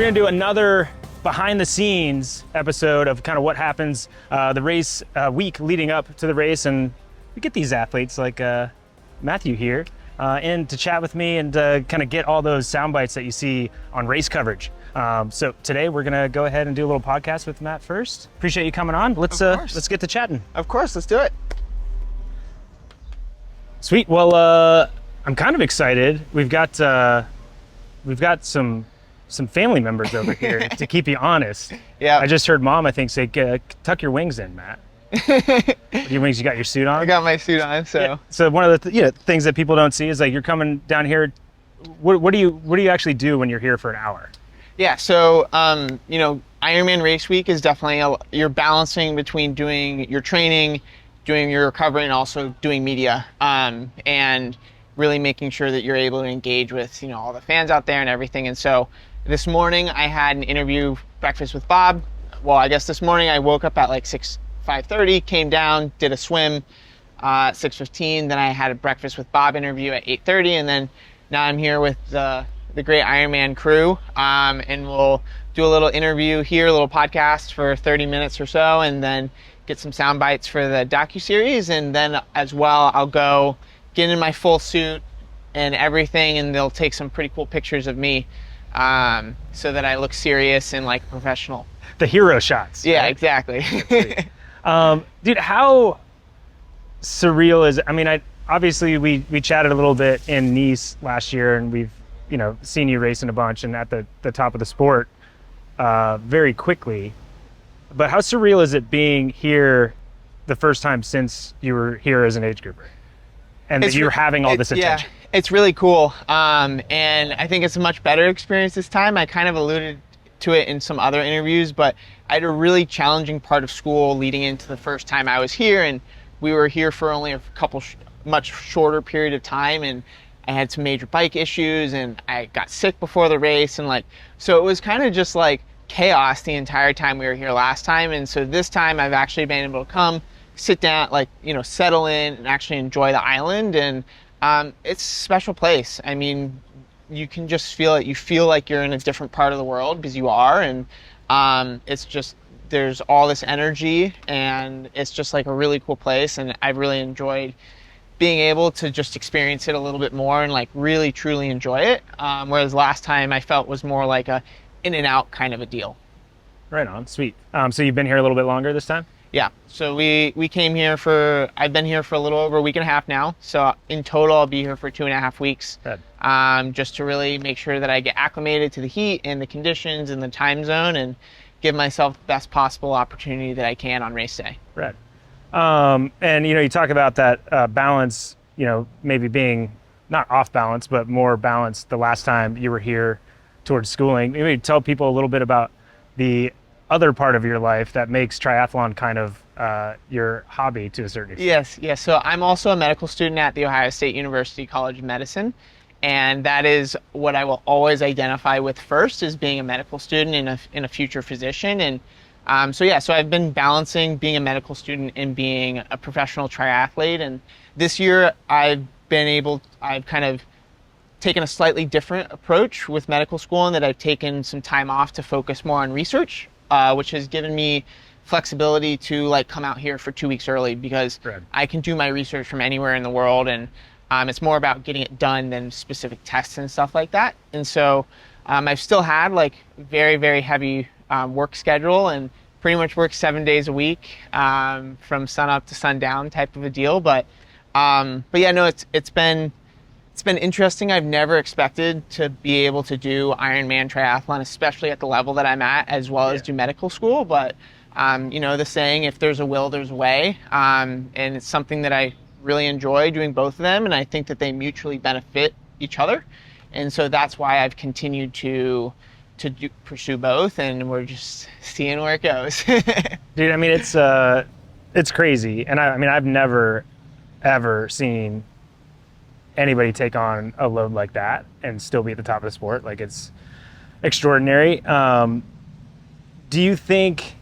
we're gonna do another behind the scenes episode of kind of what happens the race week leading up to the race, and we get these athletes like Matthew here in to chat with me and kind of get all those sound bites that you see on race coverage. So today we're gonna go ahead and do a little podcast with Matt first. Appreciate you coming on. Let's get to chatting. Of course, let's do it. Sweet. Well, I'm kind of excited. We've got some family members over here to keep you honest. Yeah. I just heard Mom, I think, say, tuck your wings in, Matt. Your wings, you got your suit on? I got my suit on, so. Yeah. So one of the things that people don't see is like you're coming down here. What do you actually do when you're here for an hour? Yeah, so, Ironman race week is definitely, you're balancing between doing your training, doing your recovery, and also doing media, and really making sure that you're able to engage with, all the fans out there and everything. And so this morning I had an interview, breakfast with Bob. Well, I guess this morning I woke up at like 5:30, came down, did a swim at 6:15. Then I had a breakfast with Bob interview at 8:30. And then now I'm here with the great Ironman crew. And we'll do a little interview here, a little podcast for 30 minutes or so, and then get some sound bites for the docuseries. And then as well, I'll go get in my full suit and everything, and they'll take some pretty cool pictures of me so that I look serious and like a professional. The hero shots. Yeah, right? exactly. Dude, how surreal is it? I mean, obviously we chatted a little bit in Nice last year, and we've seen you racing a bunch and at the top of the sport very quickly. But how surreal is it being here the first time since you were here as an age grouper? And that you're having all this attention. Yeah, it's really cool. And I think it's a much better experience this time. I kind of alluded to it in some other interviews, but I had a really challenging part of school leading into the first time I was here. And we were here for only a couple, much shorter period of time. And I had some major bike issues, and I got sick before the race. And so it was kind of just like chaos the entire time we were here last time. And so this time I've actually been able to come, sit down, settle in and actually enjoy the island. And it's a special place. I mean, you can just feel it. You feel like you're in a different part of the world, because you are. And it's just, there's all this energy, and it's just like a really cool place. And I've really enjoyed being able to just experience it a little bit more and really truly enjoy it. Whereas last time I felt was more like a in and out kind of a deal. Right on, sweet. So you've been here a little bit longer this time? Yeah, so we came here I've been here for a little over a week and a half now. So in total, I'll be here for 2.5 weeks. Just to really make sure that I get acclimated to the heat and the conditions and the time zone, and give myself the best possible opportunity that I can on race day. Right. And you talk about that balance, maybe being not off balance, but more balanced the last time you were here towards schooling. Maybe tell people a little bit about the other part of your life that makes triathlon kind of your hobby to a certain extent. Yes. So I'm also a medical student at the Ohio State University College of Medicine, and that is what I will always identify with first, is being a medical student and a future physician. And so I've been balancing being a medical student and being a professional triathlete. And this year I've kind of taken a slightly different approach with medical school, in that I've taken some time off to focus more on research, which has given me flexibility to come out here for 2 weeks early, because I can do my research from anywhere in the world. And it's more about getting it done than specific tests and stuff like that. And so I've still had very, very heavy work schedule, and pretty much work 7 days a week, from sun up to sundown type of a deal. But yeah, no, it's been interesting. I've never expected to be able to do Ironman triathlon, especially at the level that I'm at, as well as do medical school. But the saying, if there's a will, there's a way. And it's something that I really enjoy doing, both of them, and I think that they mutually benefit each other. And so that's why I've continued to pursue both, and we're just seeing where it goes. Dude, I mean, it's crazy. And I've never ever seen anybody take on a load like that and still be at the top of the sport. It's extraordinary. Do you think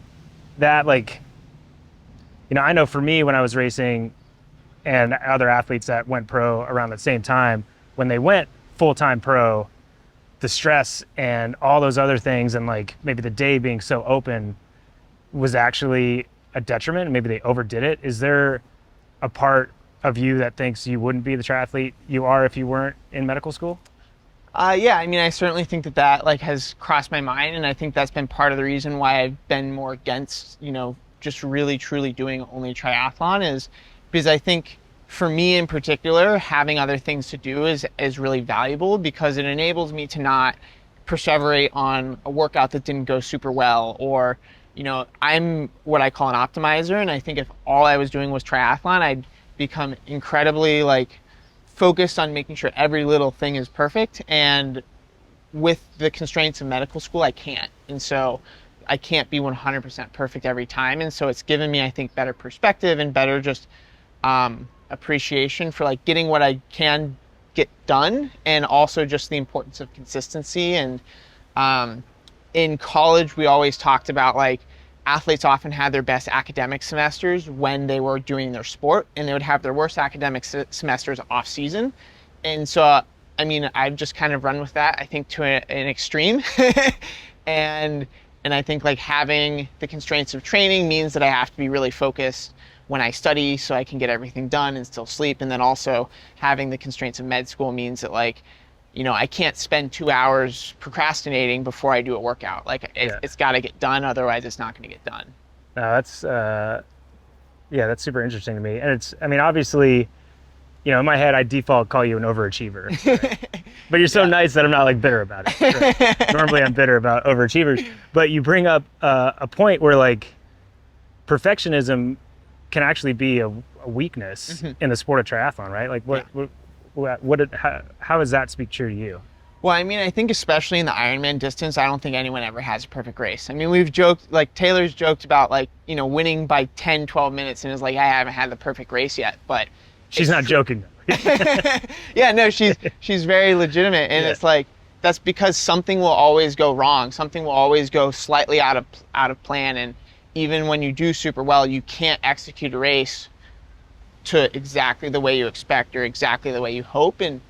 that I know for me, when I was racing and other athletes that went pro around the same time, when they went full-time pro, the stress and all those other things, and like maybe the day being so open was actually a detriment? Maybe they overdid it. Is there a part of you that thinks you wouldn't be the triathlete you are if you weren't in medical school? Yeah, I mean, I certainly think that like has crossed my mind, and I think that's been part of the reason why I've been more against, just really truly doing only triathlon, is because I think for me in particular, having other things to do is really valuable, because it enables me to not perseverate on a workout that didn't go super well, or, I'm what I call an optimizer, and I think if all I was doing was triathlon, I'd become incredibly like focused on making sure every little thing is perfect, and with the constraints of medical school I can't, and so I can't be 100% perfect every time, and so it's given me, I think, better perspective and better just appreciation for like getting what I can get done, and also just the importance of consistency. And in college we always talked about like athletes often had their best academic semesters when they were doing their sport, and they would have their worst academic semesters off season. And so, I mean, I've just kind of run with that, I think, to an extreme. and I think like having the constraints of training means that I have to be really focused when I study so I can get everything done and still sleep. And then also having the constraints of med school means that like, I can't spend 2 hours procrastinating before I do a workout. Like it's got to get done, otherwise it's not going to get done. That's that's super interesting to me. And it's, I mean, obviously, in my head I default call you an overachiever, right? But you're so nice that I'm not like bitter about it. Right? Normally I'm bitter about overachievers, but you bring up a point where like perfectionism can actually be a weakness in the sport of triathlon, right? Like how does that speak true to you? Well, I mean, I think especially in the Ironman distance, I don't think anyone ever has a perfect race. I mean, we've joked, like Taylor's joked about like, winning by 10, 12 minutes, and is like, I haven't had the perfect race yet, but she's not joking though. Yeah, no, she's very legitimate, and it's like, that's because something will always go wrong. Something will always go slightly out of plan, and even when you do super well, you can't execute a race to exactly the way you expect or exactly the way you hope. And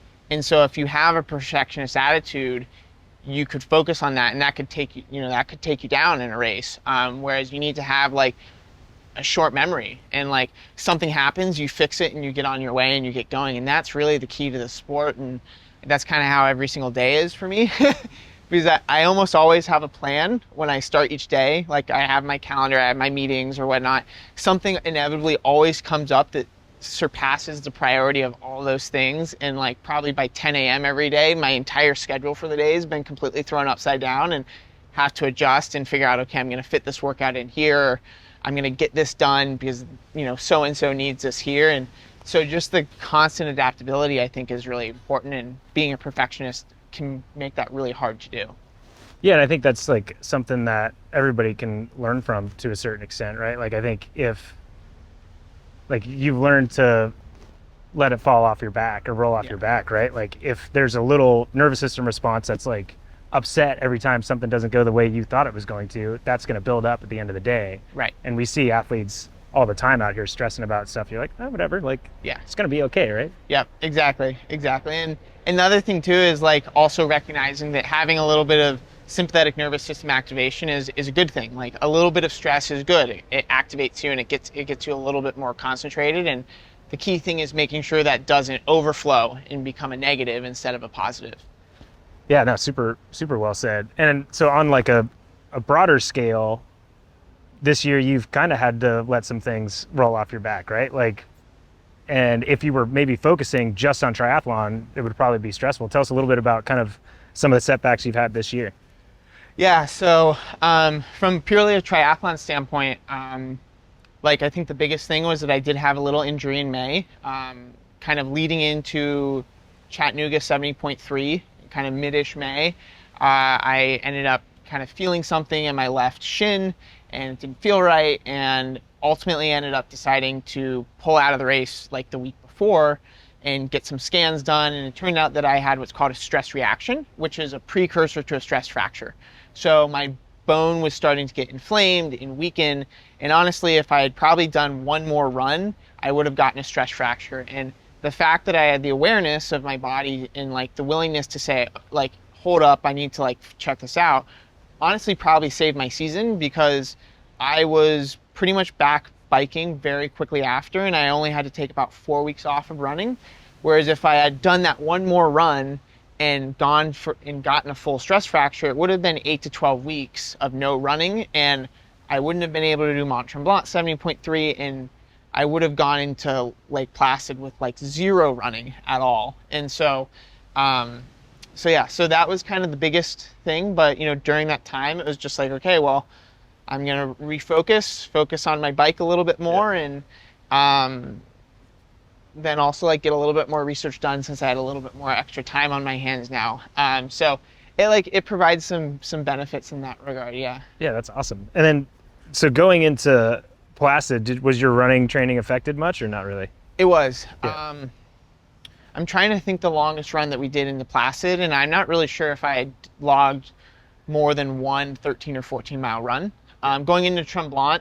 so if you have a perfectionist attitude, you could focus on that, and that could take you down in a race. Whereas you need to have like a short memory, and like something happens, you fix it and you get on your way and you get going. And that's really the key to the sport. And that's kind of how every single day is for me. Because I almost always have a plan when I start each day. Like I have my calendar, I have my meetings or whatnot. Something inevitably always comes up that surpasses the priority of all those things, and like probably by 10 a.m. every day my entire schedule for the day has been completely thrown upside down, and have to adjust and figure out, okay, I'm going to fit this workout in here, or I'm going to get this done because so and so needs this here. And so just the constant adaptability, I think, is really important, and being a perfectionist can make that really hard to do. Yeah, and I think that's like something that everybody can learn from to a certain extent, right? Like I think if like you've learned to let it fall off your back or roll off your back, right? Like if there's a little nervous system response that's like upset every time something doesn't go the way you thought it was going to, that's going to build up at the end of the day. Right. And we see athletes all the time out here stressing about stuff. You're like, oh, whatever, like, it's going to be okay, right? Yep, exactly. And another thing too is like also recognizing that having a little bit of sympathetic nervous system activation is a good thing. Like a little bit of stress is good. It activates you, and it gets you a little bit more concentrated. And the key thing is making sure that doesn't overflow and become a negative instead of a positive. Yeah, no, super, super well said. And so on like a broader scale, this year you've kind of had to let some things roll off your back, right? Like, and if you were maybe focusing just on triathlon, it would probably be stressful. Tell us a little bit about kind of some of the setbacks you've had this year. Yeah, so from purely a triathlon standpoint, like I think the biggest thing was that I did have a little injury in May, kind of leading into Chattanooga 70.3, kind of mid-ish May. I ended up kind of feeling something in my left shin, and it didn't feel right, and ultimately ended up deciding to pull out of the race like the week before and get some scans done. And it turned out that I had what's called a stress reaction, which is a precursor to a stress fracture. So my bone was starting to get inflamed and weaken, and honestly, if I had probably done one more run, I would have gotten a stress fracture. And the fact that I had the awareness of my body and like the willingness to say, like, hold up, I need to like check this out, honestly probably saved my season, because I was pretty much back biking very quickly after, and I only had to take about 4 weeks off of running. Whereas if I had done that one more run and gotten a full stress fracture, it would have been 8 to 12 weeks of no running, and I wouldn't have been able to do Mont Tremblant 70.3, and I would have gone into Lake Placid with like 0 running at all. And so that was kind of the biggest thing. But during that time, it was just like, okay, well, I'm gonna focus on my bike a little bit more, and then also like get a little bit more research done, since I had a little bit more extra time on my hands now. So it provides some benefits in that regard. Yeah. Yeah, that's awesome. And then, so going into Placid, was your running training affected much or not really? It was. Yeah. I'm trying to think the longest run that we did into Placid, and I'm not really sure if I had logged more than one 13 or 14 mile run. Going into Tremblant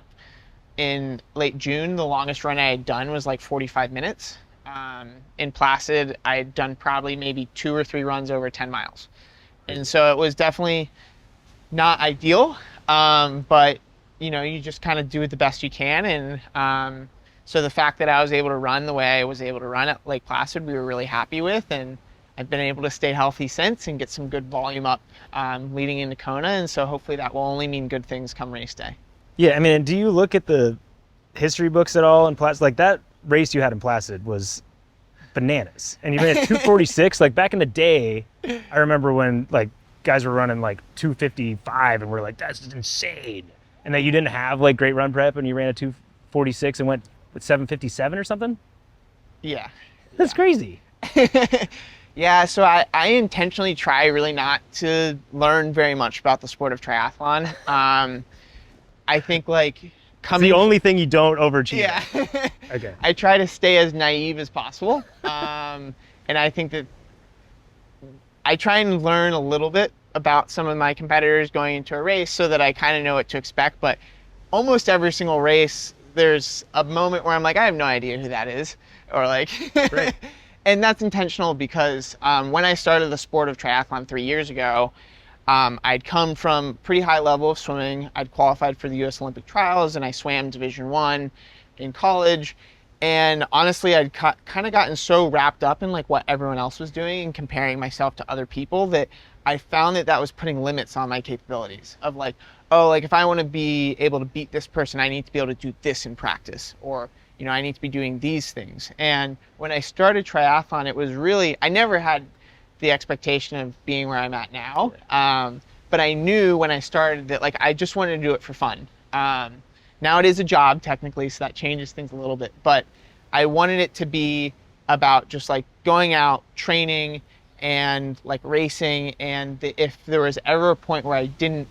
in late June, the longest run I had done was like 45 minutes. In Placid, I had done probably maybe 2 or 3 runs over 10 miles. And so it was definitely not ideal, but you just kind of do it the best you can. And so the fact that I was able to run the way I was able to run at Lake Placid, we were really happy with, and I've been able to stay healthy since and get some good volume up leading into Kona. And so hopefully that will only mean good things come race day. Yeah, I mean, do you look at the history books at all in Placid? Like that race you had in Placid was bananas, and you ran at 2:46. Like back in the day, I remember when like guys were running like 2:55, and we're like, that's just insane. And that you didn't have like great run prep, and you ran a 2:46 and went with 7:57 or something. Yeah, that's crazy. Yeah, so I intentionally try really not to learn very much about the sport of triathlon. I think like it's the only thing you don't overachieve. Yeah. Okay. I try to stay as naive as possible. And I think that I try and learn a little bit about some of my competitors going into a race so that I kind of know what to expect. But almost every single race, there's a moment where I'm like, I have no idea who that is. Or like, right. And that's intentional because when I started the sport of triathlon 3 years ago, I'd come from pretty high level of swimming. I'd qualified for the U.S. Olympic trials, and I swam Division I in college. And honestly, I'd kind of gotten so wrapped up in like what everyone else was doing and comparing myself to other people that I found that was putting limits on my capabilities of like, oh, like if I want to be able to beat this person, I need to be able to do this in practice, or I need to be doing these things. And when I started triathlon, it was really, I never had the expectation of being where I'm at now. But I knew when I started that like I just wanted to do it for fun. Now it is a job technically, so that changes things a little bit. But I wanted it to be about just like going out, training, and like racing. And if there was ever a point where I didn't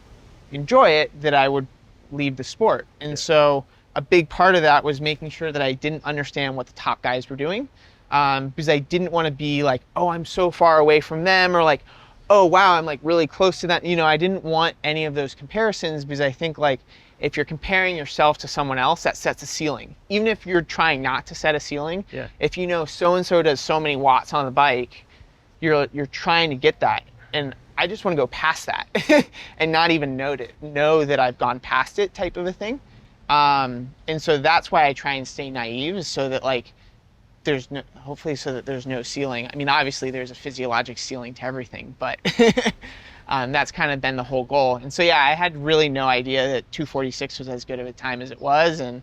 enjoy it, that I would leave the sport. And so a big part of that was making sure that I didn't understand what the top guys were doing. Because I didn't want to be like, oh, I'm so far away from them, or like, oh, wow, I'm like really close to that. I didn't want any of those comparisons, because I think like if you're comparing yourself to someone else, that sets a ceiling. Even if you're trying not to set a ceiling, if so-and-so does so many watts on the bike, you're trying to get that. And I just want to go past that and not even know that I've gone past it type of a thing. And so that's why I try and stay naive, so that like hopefully so that there's no ceiling. I mean, obviously there's a physiologic ceiling to everything, but that's kind of been the whole goal. And so, yeah, I had really no idea that 2:46 was as good of a time as it was. And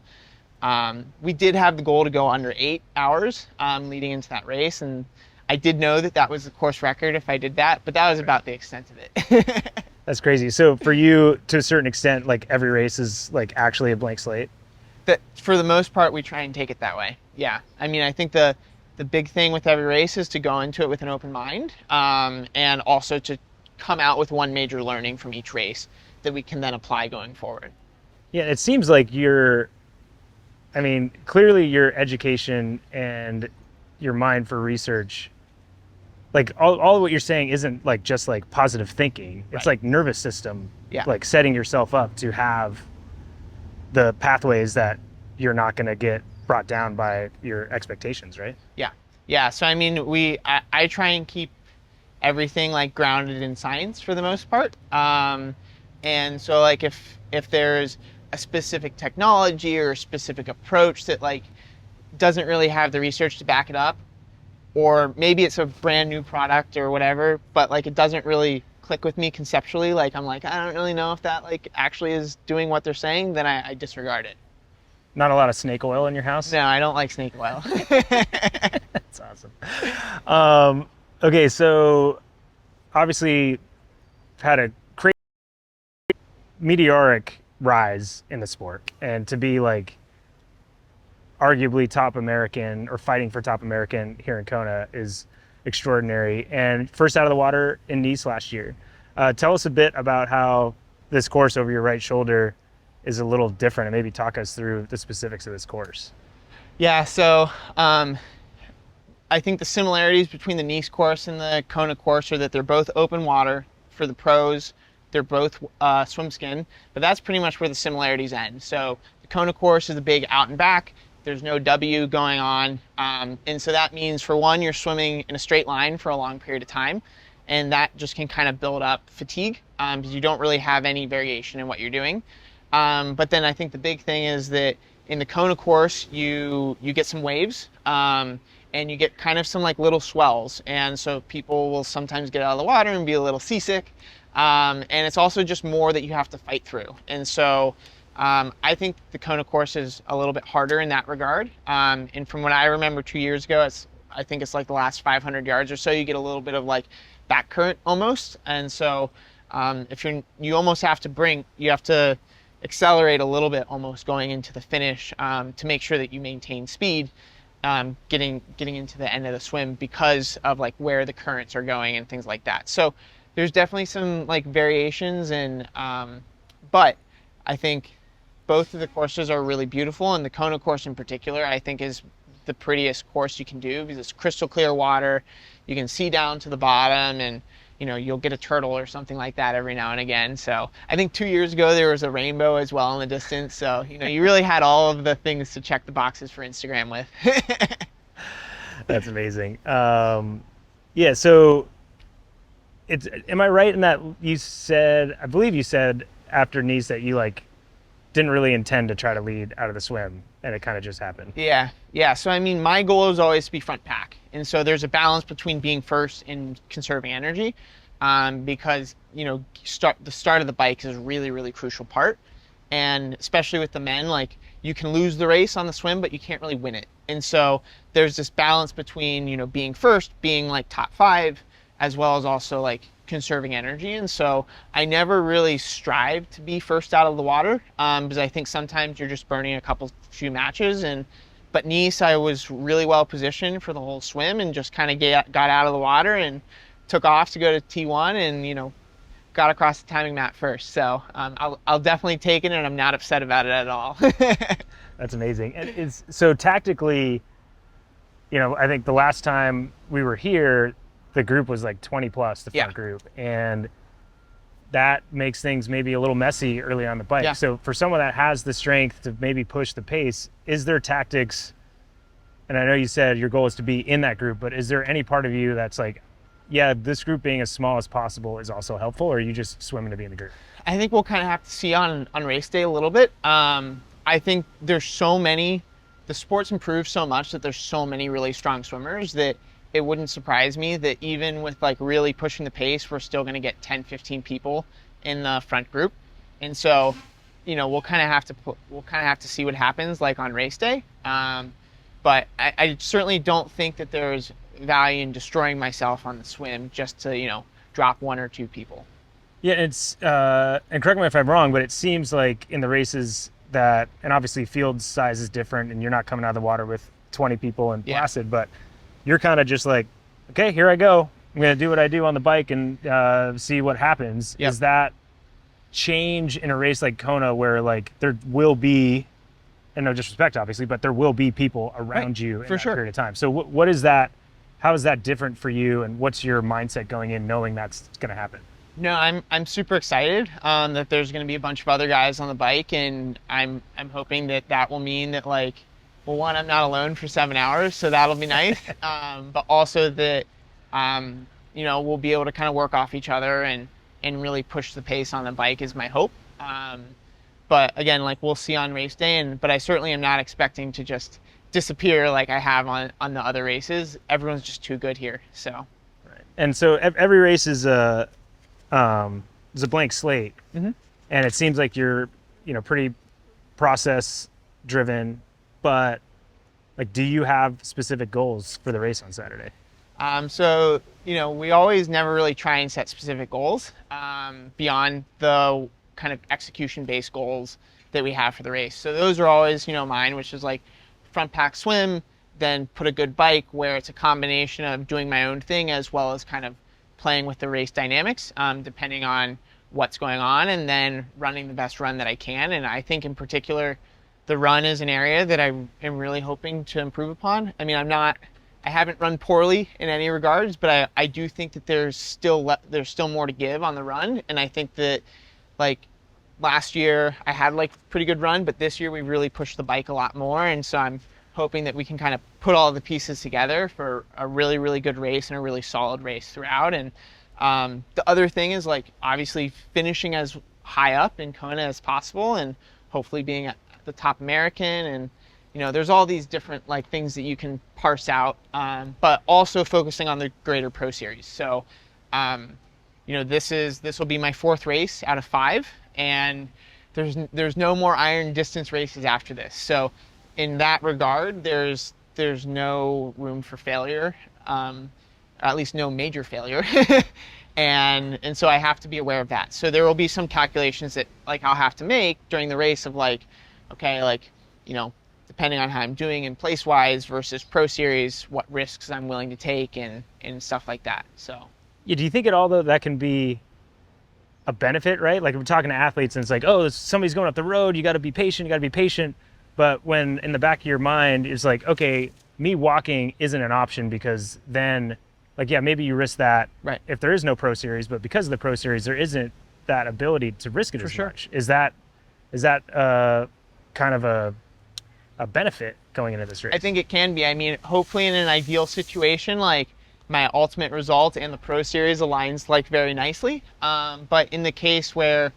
we did have the goal to go under 8 hours leading into that race. And I did know that was the course record if I did that, but that was about the extent of it. That's crazy. So for you, to a certain extent, like every race is like actually a blank slate? That for the most part, we try and take it that way. Yeah. I mean, I think the big thing with every race is to go into it with an open mind, and also to come out with one major learning from each race that we can then apply going forward. Yeah, it seems like clearly your education and your mind for research, like all of what you're saying isn't like just like positive thinking. It's like nervous system, like setting yourself up to have the pathways that you're not going to get brought down by your expectations, right? Yeah. So I mean, I try and keep everything like grounded in science for the most part. And so like if there's a specific technology or a specific approach that like doesn't really have the research to back it up, or maybe it's a brand new product or whatever, but like it doesn't really click with me conceptually, like I'm like, I don't really know if that like actually is doing what they're saying, then I disregard it. Not a lot of snake oil in your house? No, I don't like snake oil. That's awesome. Okay, so obviously had a crazy meteoric rise in the sport, and to be like arguably top American or fighting for top American here in Kona is extraordinary. And first out of the water in Nice last year. Tell us a bit about how this course over your right shoulder is a little different, and maybe talk us through the specifics of this course. Yeah, so I think the similarities between the Nice course and the Kona course are that they're both open water for the pros. They're both swim skin, but that's pretty much where the similarities end. So the Kona course is the big out and back. There's no W going on. And so that means, for one, you're swimming in a straight line for a long period of time. And that just can kind of build up fatigue because you don't really have any variation in what you're doing. But then I think the big thing is that in the Kona course, you get some waves and you get kind of some like little swells. And so people will sometimes get out of the water and be a little seasick. And it's also just more that you have to fight through. And so I think the Kona course is a little bit harder in that regard. And from what I remember 2 years ago, I think it's like the last 500 yards or so, you get a little bit of like back current almost. And so you almost have to accelerate a little bit almost going into the finish to make sure that you maintain speed getting into the end of the swim because of like where the currents are going and things like that. So there's definitely some like variations, and but I think both of the courses are really beautiful, and the Kona course in particular I think is the prettiest course you can do because it's crystal clear water. You can see down to the bottom, and you'll get a turtle or something like that every now and again. So I think 2 years ago there was a rainbow as well in the distance. So you really had all of the things to check the boxes for Instagram with. That's amazing. Yeah, so am I right in that I believe you said after Nice that you like didn't really intend to try to lead out of the swim, and it kind of just happened? Yeah. So I mean, my goal is always to be front pack, and so there's a balance between being first and conserving energy, because the start of the bike is a really, really crucial part, and especially with the men, like you can lose the race on the swim, but you can't really win it. And so there's this balance between being first, being like top 5, as well as also like conserving energy. And so I never really strive to be first out of the water because I think sometimes you're just burning a few matches. But Nice, I was really well positioned for the whole swim and just kind of got out of the water and took off to go to T1 and got across the timing mat first. So I'll definitely take it, and I'm not upset about it at all. That's amazing. And so tactically, I think the last time we were here, the group was like 20 plus, the front group. And that makes things maybe a little messy early on the bike. Yeah. So for someone that has the strength to maybe push the pace, is there tactics? And I know you said your goal is to be in that group, but is there any part of you that's like, yeah, this group being as small as possible is also helpful, or are you just swimming to be in the group? I think we'll kind of have to see on race day a little bit. I think there's the sport's improved so much that there's so many really strong swimmers that it wouldn't surprise me that even with like really pushing the pace, we're still going to get 10, 15 people in the front group. And so, we'll kind of have to see what happens like on race day. But I certainly don't think that there's value in destroying myself on the swim just to, drop 1 or 2 people. Yeah, and correct me if I'm wrong, but it seems like in the races and obviously field size is different, and you're not coming out of the water with 20 people and placid, but you're kind of just like, okay, here I go. I'm going to do what I do on the bike and see what happens. Yep. Is that change in a race like Kona where like there will be, and no disrespect obviously, but there will be people around you in that period of time. So what is that? How is that different for you, and what's your mindset going in knowing that's going to happen? No, I'm super excited that there's going to be a bunch of other guys on the bike, and I'm hoping that will mean that like, well, one, I'm not alone for 7 hours, so that'll be nice. But also that we'll be able to kind of work off each other and really push the pace on the bike is my hope. But again, like we'll see on race day, but I certainly am not expecting to just disappear like I have on the other races. Everyone's just too good here. So, right. And so every race is a blank slate, mm-hmm. and it seems like you're pretty process driven, but like, do you have specific goals for the race on Saturday? So, we always never really try and set specific goals beyond the kind of execution-based goals that we have for the race. So those are always, mine, which is like front pack swim, then put a good bike where it's a combination of doing my own thing as well as kind of playing with the race dynamics, depending on what's going on, and then running the best run that I can. And I think in particular, the run is an area that I am really hoping to improve upon. I mean, I haven't run poorly in any regards, but I do think that there's still more to give on the run. And I think that like last year I had like pretty good run, but this year we really pushed the bike a lot more. And so I'm hoping that we can kind of put all the pieces together for a really, really good race and a really solid race throughout. And the other thing is like obviously finishing as high up in Kona as possible and hopefully being at the top American. And there's all these different like things that you can parse out, but also focusing on the greater pro series. So this will be my 4th race out of 5, and there's no more iron distance races after this. So in that regard, there's no room for failure, at least no major failure. and so I have to be aware of that. So there will be some calculations that like I'll have to make during the race of like, okay, like, depending on how I'm doing in place wise versus pro series, what risks I'm willing to take and stuff like that. So yeah, do you think at all though that can be a benefit, right? Like we're talking to athletes and it's like, oh, somebody's going up the road, you got to be patient. But when in the back of your mind it's like, okay, me walking isn't an option because then like, yeah, maybe you risk that right. if there is no pro series, but because of the pro series, there isn't that ability to risk it for as sure. much. Is that kind of a benefit going into this race? I think it can be. I mean, hopefully in an ideal situation, like my ultimate result and the pro series aligns like very nicely. But in the case where,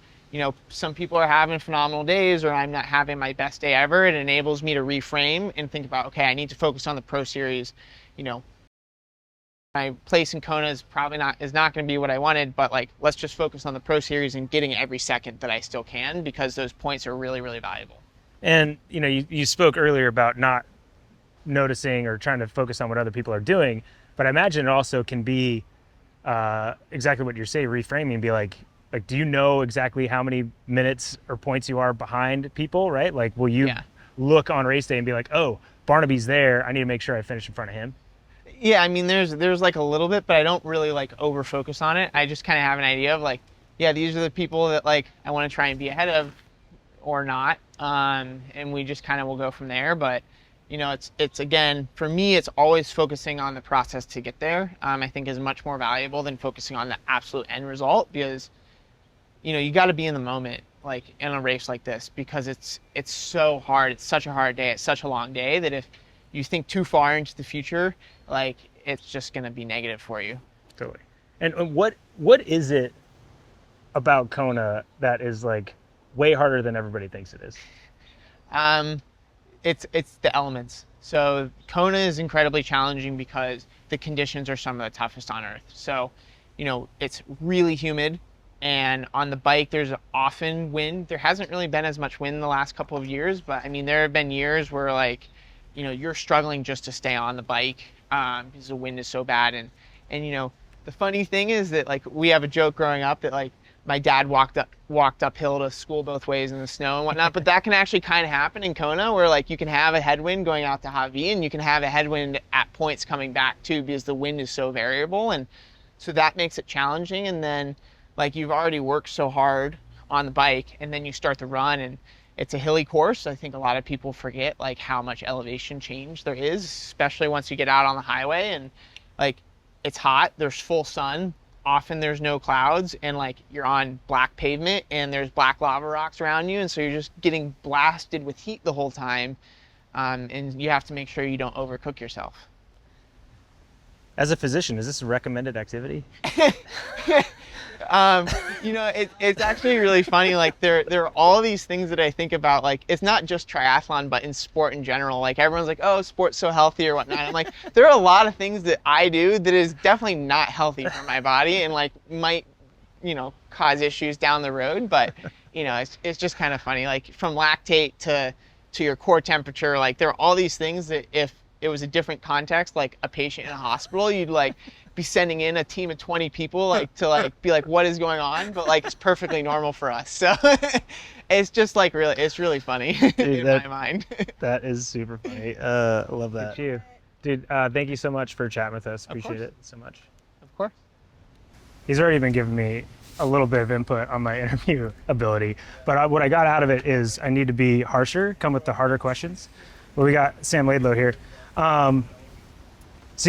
some people are having phenomenal days or I'm not having my best day ever, it enables me to reframe and think about, okay, I need to focus on the pro series. My place in Kona is not going to be what I wanted, but like, let's just focus on the pro series and getting every second that I still can, because those points are really, really valuable. And, you spoke earlier about not noticing or trying to focus on what other people are doing, but I imagine it also can be exactly what you're saying, reframing, be like, do you know exactly how many minutes or points you are behind people, right? Like, will you look on race day and be like, oh, Barnaby's there, I need to make sure I finish in front of him? Yeah, I mean, there's like a little bit, but I don't really like over focus on it. I just kind of have an idea of like, yeah, these are the people that like I want to try and be ahead of or not. And we just kind of will go from there. But, it's again, for me, it's always focusing on the process to get there. I think is much more valuable than focusing on the absolute end result, because, you got to be in the moment, like in a race like this, because it's so hard. It's such a hard day. It's such a long day that if you think too far into the future, like it's just going to be negative for you. Totally. And what is it about Kona that is like way harder than everybody thinks it is? It's the elements. So Kona is incredibly challenging because the conditions are some of the toughest on earth. So, it's really humid, and on the bike there's often wind. There hasn't really been as much wind in the last couple of years, but I mean, there have been years where like, you're struggling just to stay on the bike because the wind is so bad. And the funny thing is that like we have a joke growing up that like my dad walked uphill to school both ways in the snow and whatnot, but that can actually kind of happen in Kona, where like you can have a headwind going out to Hawi and you can have a headwind at points coming back too, because the wind is so variable. And so that makes it challenging. And then like you've already worked so hard on the bike, and then you start the run, and it's a hilly course. I think a lot of people forget like how much elevation change there is, especially once you get out on the highway, and like it's hot, there's full sun, often there's no clouds, and like you're on black pavement and there's black lava rocks around you, and so you're just getting blasted with heat the whole time, and you have to make sure you don't overcook yourself. As a physician, is this a recommended activity? It's actually really funny. Like there are all these things that I think about. Like it's not just triathlon, but in sport in general. Like everyone's like, oh, sport's so healthy or whatnot. I'm like, there are a lot of things that I do that is definitely not healthy for my body and like might, cause issues down the road. But it's just kind of funny. Like from lactate to your core temperature, like there are all these things that if it was a different context, like a patient in a hospital, you'd like be sending in a team of 20 people like to like be like, what is going on? But like it's perfectly normal for us. So it's just like it's really funny. Dude, in my mind. That is super funny. I love that. Thank you. Dude, thank you so much for chatting with us. Appreciate it so much. Of course. He's already been giving me a little bit of input on my interview ability, but what I got out of it is I need to be harsher, come with the harder questions. But we got Sam Laidlow here. So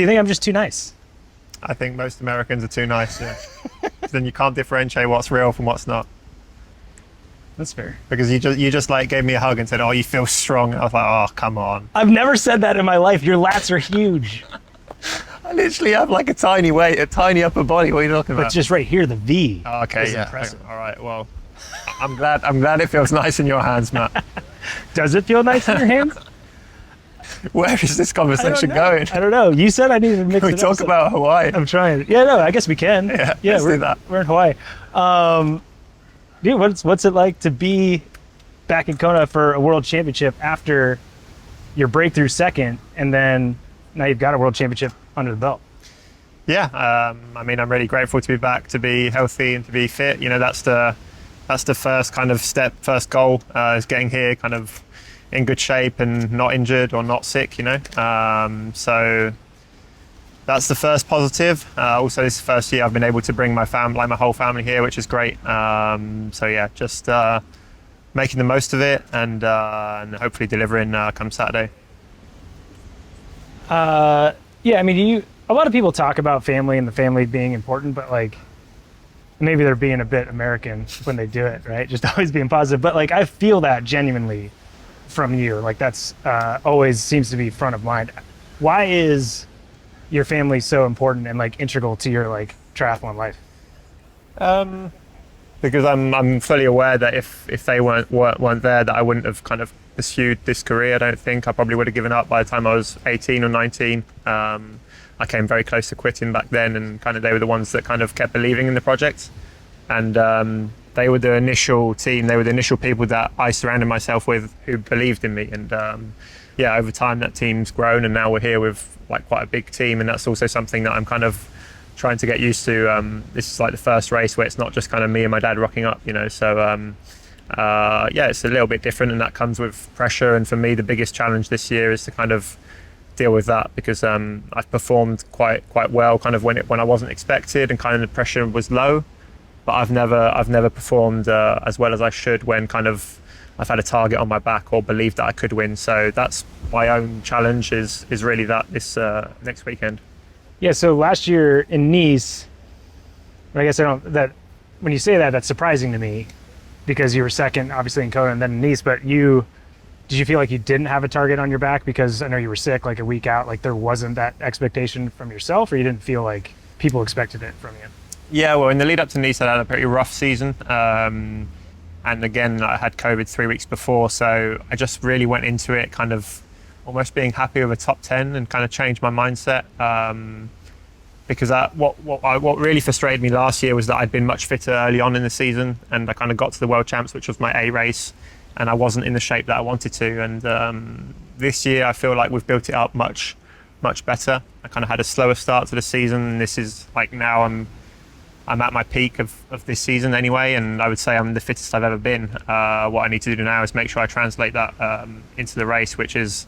you think I'm just too nice? I think most Americans are too nice, yeah. Then you can't differentiate what's real from what's not. That's fair. Because you just like gave me a hug and said, oh, you feel strong. And I was like, oh, come on. I've never said that in my life. Your lats are huge. I literally have like a tiny weight, a tiny upper body. What are you talking about? But just right here, the V. Oh, okay, yeah. Impressive. All right, well, I'm glad it feels nice in your hands, Matt. Does it feel nice in your hands? Where is this conversation going? I don't know. You said I needed to mix Can we talk about Hawaii? I'm trying. Yeah, no, I guess we can. Yeah, let's do that. We're in Hawaii. Dude, what's it like to be back in Kona for a world championship after your breakthrough second, and then now you've got a world championship under the belt? Yeah, I mean, I'm really grateful to be back, to be healthy and to be fit. That's the first kind of step, first goal is getting here kind of in good shape and not injured or not sick, so that's the first positive. Also, this is the first year I've been able to bring my whole family here, which is great. So yeah, just making the most of it and hopefully delivering come Saturday. Yeah, I mean, a lot of people talk about family and the family being important, but like maybe they're being a bit American when they do it, right? Just always being positive. But like I feel that genuinely from you. Like that's always seems to be front of mind. Why is your family so important and like integral to your like triathlon life? Because I'm fully aware that if they weren't there, that I wouldn't have kind of pursued this career. I don't think I probably would have given up by the time I was 18 or 19. I came very close to quitting back then, and kind of they were the ones that kind of kept believing in the project. And they were the initial team. They were the initial people that I surrounded myself with who believed in me. And yeah, over time that team's grown, and now we're here with like quite a big team. And that's also something that I'm kind of trying to get used to. This is like the first race where it's not just kind of me and my dad rocking up, So yeah, it's a little bit different, and that comes with pressure. And for me, the biggest challenge this year is to kind of deal with that, because I've performed quite well, kind of when I wasn't expected, and kind of the pressure was low. But I've never performed as well as I should when kind of I've had a target on my back or believed that I could win. So that's my own challenge is really that this next weekend. Yeah. So last year in Nice, I guess when you say that, that's surprising to me, because you were second obviously in Kona and then in Nice. But did you feel like you didn't have a target on your back because I know you were sick like a week out? Like there wasn't that expectation from yourself, or you didn't feel like people expected it from you? Yeah, well, in the lead up to Nice, I had a pretty rough season. And again, I had COVID 3 weeks before, so I just really went into it kind of almost being happy with a top 10 and kind of changed my mindset. Because what really frustrated me last year was that I'd been much fitter early on in the season, and I kind of got to the World Champs, which was my A race, and I wasn't in the shape that I wanted to. And this year, I feel like we've built it up much better. I kind of had a slower start to the season, and this is like now I'm at my peak of this season anyway, and I would say I'm the fittest I've ever been. What I need to do now is make sure I translate that into the race, which is,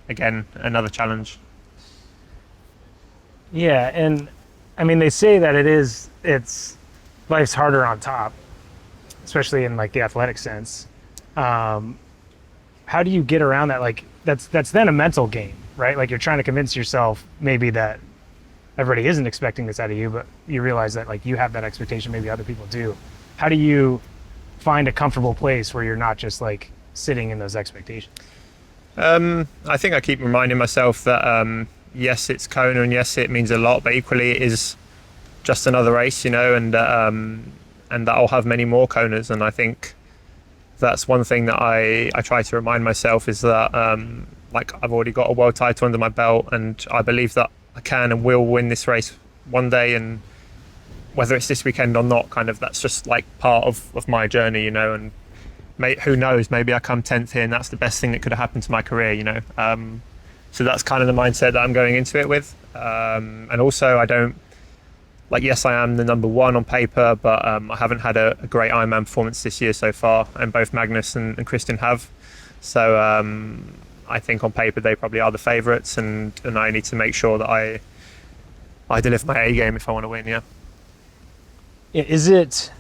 again, another challenge. Yeah, and I mean, they say that it's life's harder on top, especially in like the athletic sense. How do you get around that? Like that's then a mental game, right? Like you're trying to convince yourself maybe that everybody isn't expecting this out of you, but you realize that like you have that expectation, maybe other people do. How do you find a comfortable place where you're not just like sitting in those expectations? I think I keep reminding myself that yes, it's Kona, and yes, it means a lot, but equally it is just another race, and that I'll have many more Konas. And I think that's one thing that I try to remind myself is that like I've already got a world title under my belt, and I believe that I can and will win this race one day, and whether it's this weekend or not, kind of that's just like part of my journey, and who knows, maybe I come 10th here and that's the best thing that could have happened to my career, so that's kind of the mindset that I'm going into it with. And also I don't, like, yes, I am the number one on paper, but I haven't had a great Ironman performance this year so far, and both Magnus and Christian have. So I think on paper they probably are the favourites, and I need to make sure that I deliver my A game if I want to win. Yeah. Is it?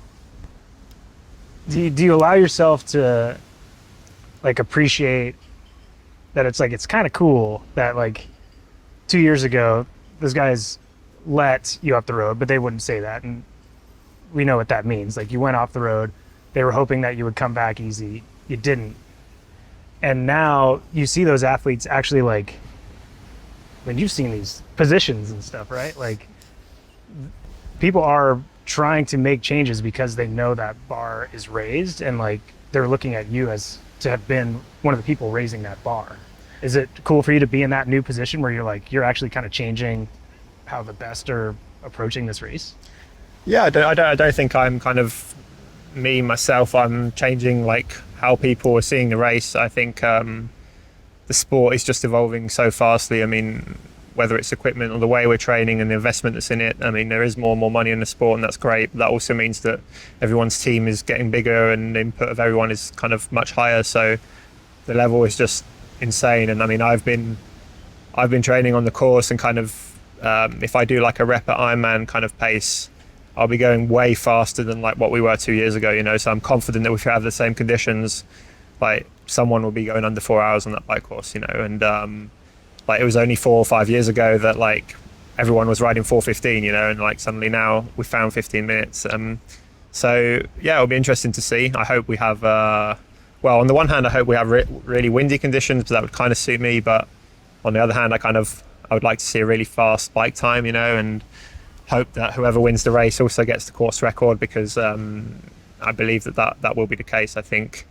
Do you allow yourself to like appreciate that it's kind of cool that like 2 years ago those guys let you off the road, but they wouldn't say that, and we know what that means. Like, you went off the road, they were hoping that you would come back easy, you didn't, and now you see those athletes actually, like, when you've seen these positions and stuff, right? Like, people are trying to make changes because they know that bar is raised, and like they're looking at you as to have been one of the people raising that bar. Is it cool for you to be in that new position where you're actually kind of changing how the best are approaching this race? Yeah, I don't think I'm kind of myself. I'm changing like how people are seeing the race. I think the sport is just evolving so fastly. I mean, whether it's equipment or the way we're training and the investment that's in it, I mean, there is more and more money in the sport, and that's great. But that also means that everyone's team is getting bigger and the input of everyone is kind of much higher. So the level is just insane. And I mean, I've been training on the course, and kind of if I do like a rep at Ironman kind of pace, I'll be going way faster than like what we were 2 years ago, so I'm confident that if we have the same conditions, like someone will be going under 4 hours on that bike course, and like it was only 4 or 5 years ago that like everyone was riding 4:15, and like suddenly now we found 15 minutes. So yeah, it'll be interesting to see. I hope we have well, on the one hand I hope we have really windy conditions, because that would kind of suit me, but on the other hand I would like to see a really fast bike time, and hope that whoever wins the race also gets the course record, because I believe that will be the case. I think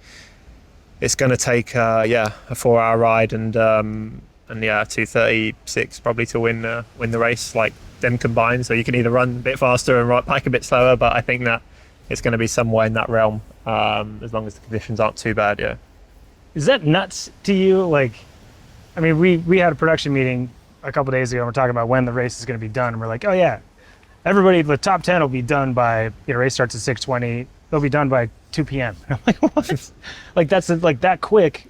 it's going to take a 4-hour ride and 2:36 probably to win the race, like them combined. So you can either run a bit faster and ride bike a bit slower, but I think that it's going to be somewhere in that realm, as long as the conditions aren't too bad. Yeah. Is that nuts to you? Like, I mean, we had a production meeting a couple days ago, and we're talking about when the race is going to be done, and we're like, oh yeah, everybody, the top 10 will be done by, race starts at 6:20, they'll be done by 2 p.m. And I'm like, what? Like, that's like that quick.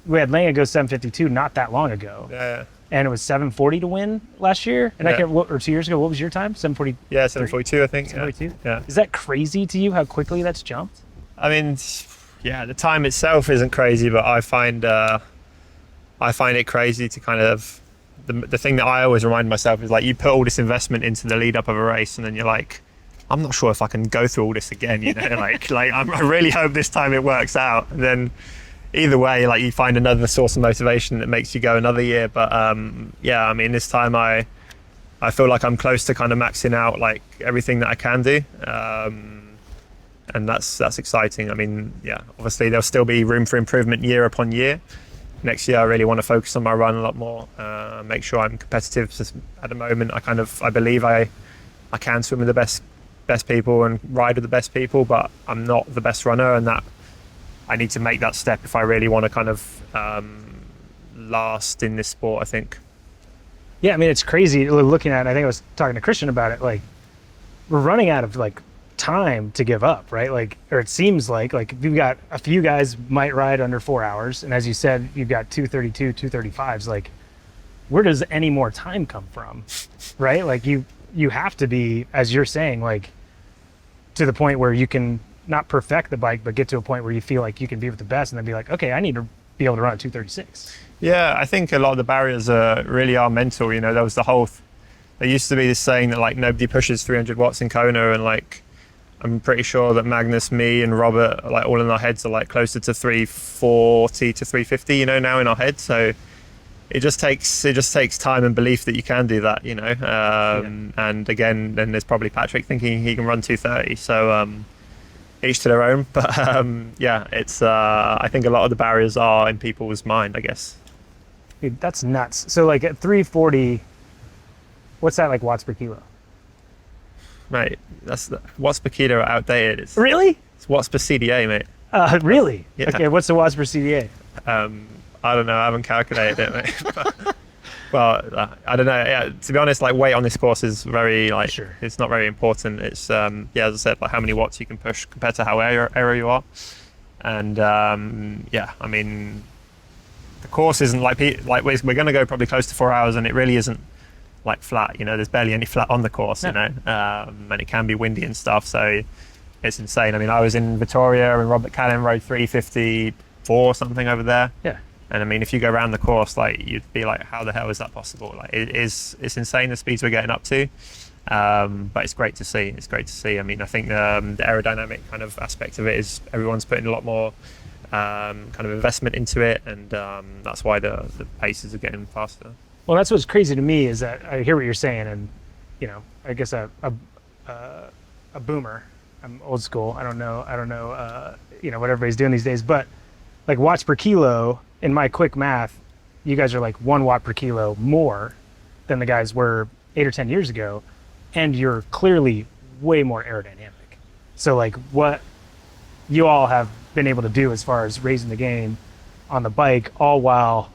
We had Langa go 7:52 not that long ago. Yeah. And it was 7:40 to win last year. And or 2 years ago, what was your time? 7:40. Yeah, 7:42, I think. 7:42. Yeah. Is that crazy to you how quickly that's jumped? I mean, yeah, the time itself isn't crazy, but I find it crazy to kind of the thing that I always remind myself is like, you put all this investment into the lead up of a race, and then you're like, I'm not sure if I can go through all this again, like I really hope this time it works out. And then either way, like, you find another source of motivation that makes you go another year. But I mean, this time I feel like I'm close to kind of maxing out like everything that I can do, and that's exciting. I mean, yeah, obviously there'll still be room for improvement year upon year. Next year I really want to focus on my run a lot more, make sure I'm competitive. At the moment I believe I can swim with the best people and ride with the best people, but I'm not the best runner, and that I need to make that step if I really want to kind of last in this sport, I think. Yeah, I mean, it's crazy looking at it. I think I was talking to Christian about it. Like, we're running out of like time to give up, right? Like, or it seems like you've got a few guys might ride under 4 hours, and as you said, you've got 2:32, 2:35s. Like, where does any more time come from, right? Like, you have to be, as you're saying, like, to the point where you can not perfect the bike, but get to a point where you feel like you can be with the best, and then be like, okay, I need to be able to run at 2:36. Yeah, I think a lot of the barriers really are mental. There was there used to be this saying that like nobody pushes 300 watts in Kona, and like I'm pretty sure that Magnus, me, and Robert, like all in our heads, are like closer to 340 to 350, now in our heads. So it just takes time and belief that you can do that, you know. And again, then there's probably Patrick thinking he can run 2:30. So each to their own. But yeah, it's I think a lot of the barriers are in people's mind, I guess. Dude, that's nuts. So like at 340, what's that like watts per kilo? Mate, watts per kilo are outdated. It's Really? watts per CDA, mate. Really? Yeah. Okay, what's the watts per CDA? I don't know. I haven't calculated it, mate. Well, I don't know. Yeah, to be honest, like weight on this course is very like Sure. It's not very important. It's yeah, as I said, like how many watts you can push compared to how area you are, and yeah, I mean, the course isn't like we're going to go probably close to 4 hours, and it really isn't like flat. You know, there's barely any flat on the course. No. You know, and it can be windy and stuff, so it's insane. I mean, I was in Victoria and Robert Callan rode 354 something over there. Yeah. And I mean, if you go around the course, like you'd be like, how the hell is that possible? Like it's insane the speeds we're getting up to. But it's great to see. It's great to see. I mean, I think the aerodynamic kind of aspect of it is everyone's putting a lot more kind of investment into it, and that's why the paces are getting faster. Well, that's what's crazy to me is that I hear what you're saying, and you know, I guess a boomer. I'm old school. I don't know. You know what everybody's doing these days, but like watts per kilo. In my quick math, you guys are like 1 watt per kilo more than the guys were 8 or 10 years ago, and you're clearly way more aerodynamic. So like what you all have been able to do as far as raising the game on the bike, all while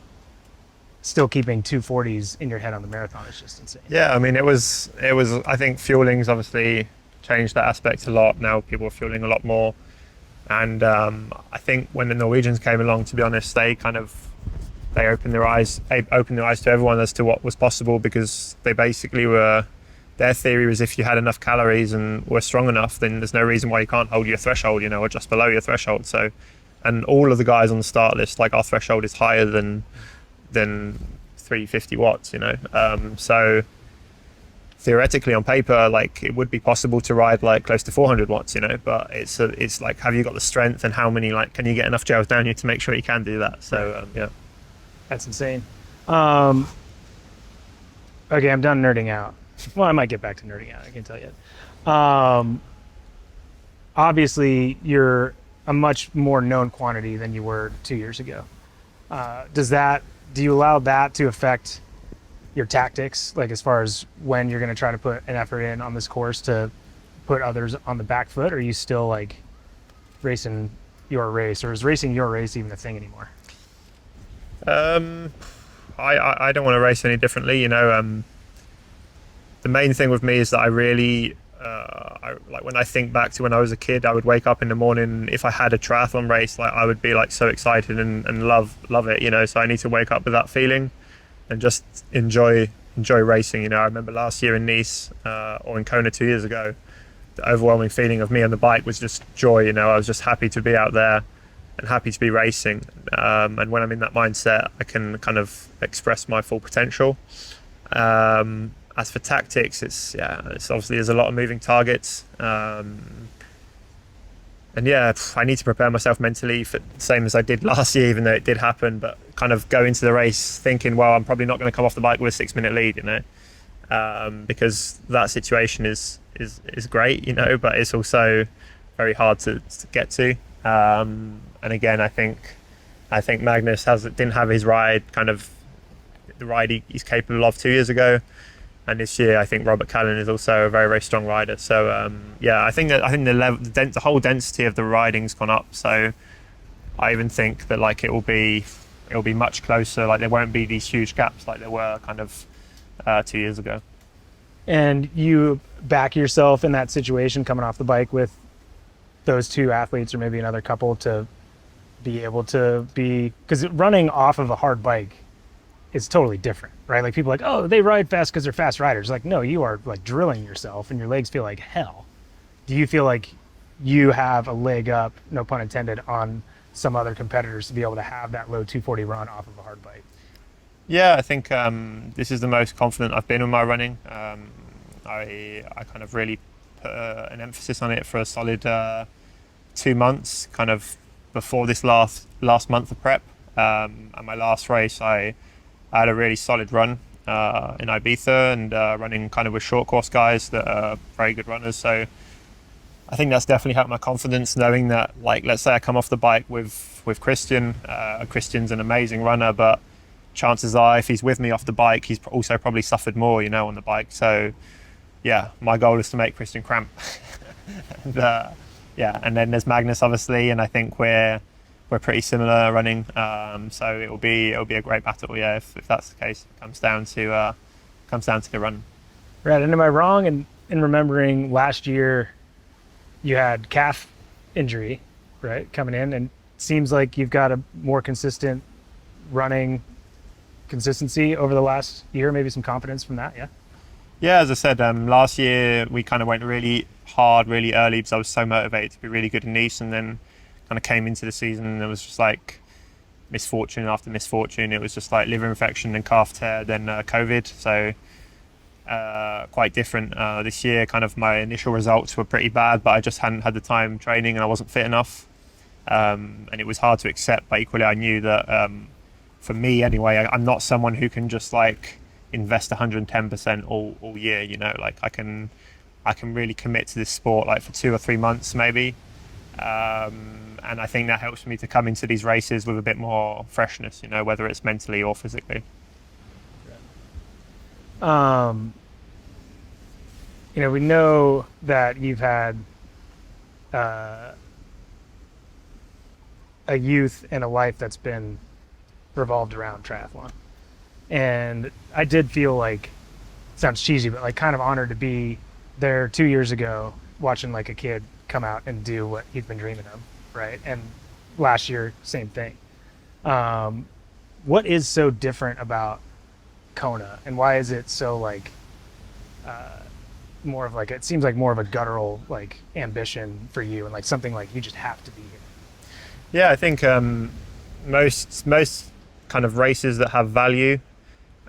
still keeping 240s in your head on the marathon is just insane. Yeah, I mean, it was. I think fueling's obviously changed that aspect a lot. Now people are fueling a lot more. And I think when the Norwegians came along, to be honest, they opened their eyes to everyone as to what was possible, because they basically their theory was if you had enough calories and were strong enough, then there's no reason why you can't hold your threshold, you know, or just below your threshold. So, and all of the guys on the start list, like our threshold is higher than 350 watts, you know. So theoretically on paper, like it would be possible to ride like close to 400 watts, you know, but it's like, have you got the strength, and how many, like, can you get enough gels down you to make sure you can do that? So yeah, That's insane. Okay, I'm done nerding out. Well, I might get back to nerding out, I can't tell yet. Obviously you're a much more known quantity than you were 2 years ago. Do you allow that to affect your tactics, like as far as when you're going to try to put an effort in on this course to put others on the back foot? Or are you still like racing your race, or is racing your race even a thing anymore? I don't want to race any differently, you know. The main thing with me is that I really like when I think back to when I was a kid, I would wake up in the morning, if I had a triathlon race, like I would be like so excited and love it, you know. So I need to wake up with that feeling and just enjoy racing. You know, I remember last year in Nice or in Kona 2 years ago, the overwhelming feeling of me on the bike was just joy. You know, I was just happy to be out there and happy to be racing. And when I'm in that mindset, I can kind of express my full potential. As for tactics, it's obviously there's a lot of moving targets. And yeah, I need to prepare myself mentally for the same as I did last year, even though it did happen, but kind of go into the race thinking, well, I'm probably not going to come off the bike with a 6-minute lead, you know, because that situation is great, you know, but it's also very hard to get to. And again, I think Magnus didn't have his ride, kind of the ride he's capable of 2 years ago. And this year, I think Robert Callan is also a very, very strong rider. So yeah, I think the whole density of the riding's gone up. So I even think that like it'll be much closer. Like there won't be these huge gaps like there were kind of 2 years ago. And you back yourself in that situation coming off the bike with those two athletes, or maybe another couple, to be able to be, because running off of a hard bike is totally different, right? Like people are like, oh, they ride fast because they're fast riders. Like, no, you are like drilling yourself and your legs feel like hell. Do you feel like you have a leg up, no pun intended, on some other competitors to be able to have that low 240 run off of a hard bike? Yeah, I think this is the most confident I've been with my running. I kind of really put an emphasis on it for a solid 2 months, kind of before this last month of prep. And my last race, I I had a really solid run in Ibiza, and running kind of with short course guys that are very good runners. So I think that's definitely helped my confidence, knowing that, like, let's say I come off the bike with Christian. Christian's an amazing runner, but chances are if he's with me off the bike, he's also probably suffered more, on the bike. So yeah, my goal is to make Christian cramp. And, and then there's Magnus, obviously, and I think we're pretty similar running. So it'll be a great battle. Yeah, if that's the case, it comes down to the run. Right. And am I wrong in remembering last year you had calf injury, right, coming in, and it seems like you've got a more consistent running consistency over the last year, maybe some confidence from that? Yeah, as I said, last year we kind of went really hard really early because I was so motivated to be really good in Nice, and then kind of came into the season and it was just like misfortune after misfortune. It was just like liver infection and calf tear, then COVID. So quite different this year. Kind of my initial results were pretty bad, but I just hadn't had the time training and I wasn't fit enough, and it was hard to accept. But equally, I knew that for me anyway, I'm not someone who can just like invest 110% all year. Like I can really commit to this sport like for 2 or 3 months maybe, and I think that helps me to come into these races with a bit more freshness, whether it's mentally or physically. We know that you've had a youth and a life that's been revolved around triathlon. And I did feel like, sounds cheesy, but like kind of honored to be there 2 years ago watching like a kid come out and do what he'd been dreaming of, right? And last year, same thing. What is so different about Kona, and why is it so like more of like, it seems like more of a guttural like ambition for you, and like something like you just have to be here? Yeah, I think most kind of races that have value,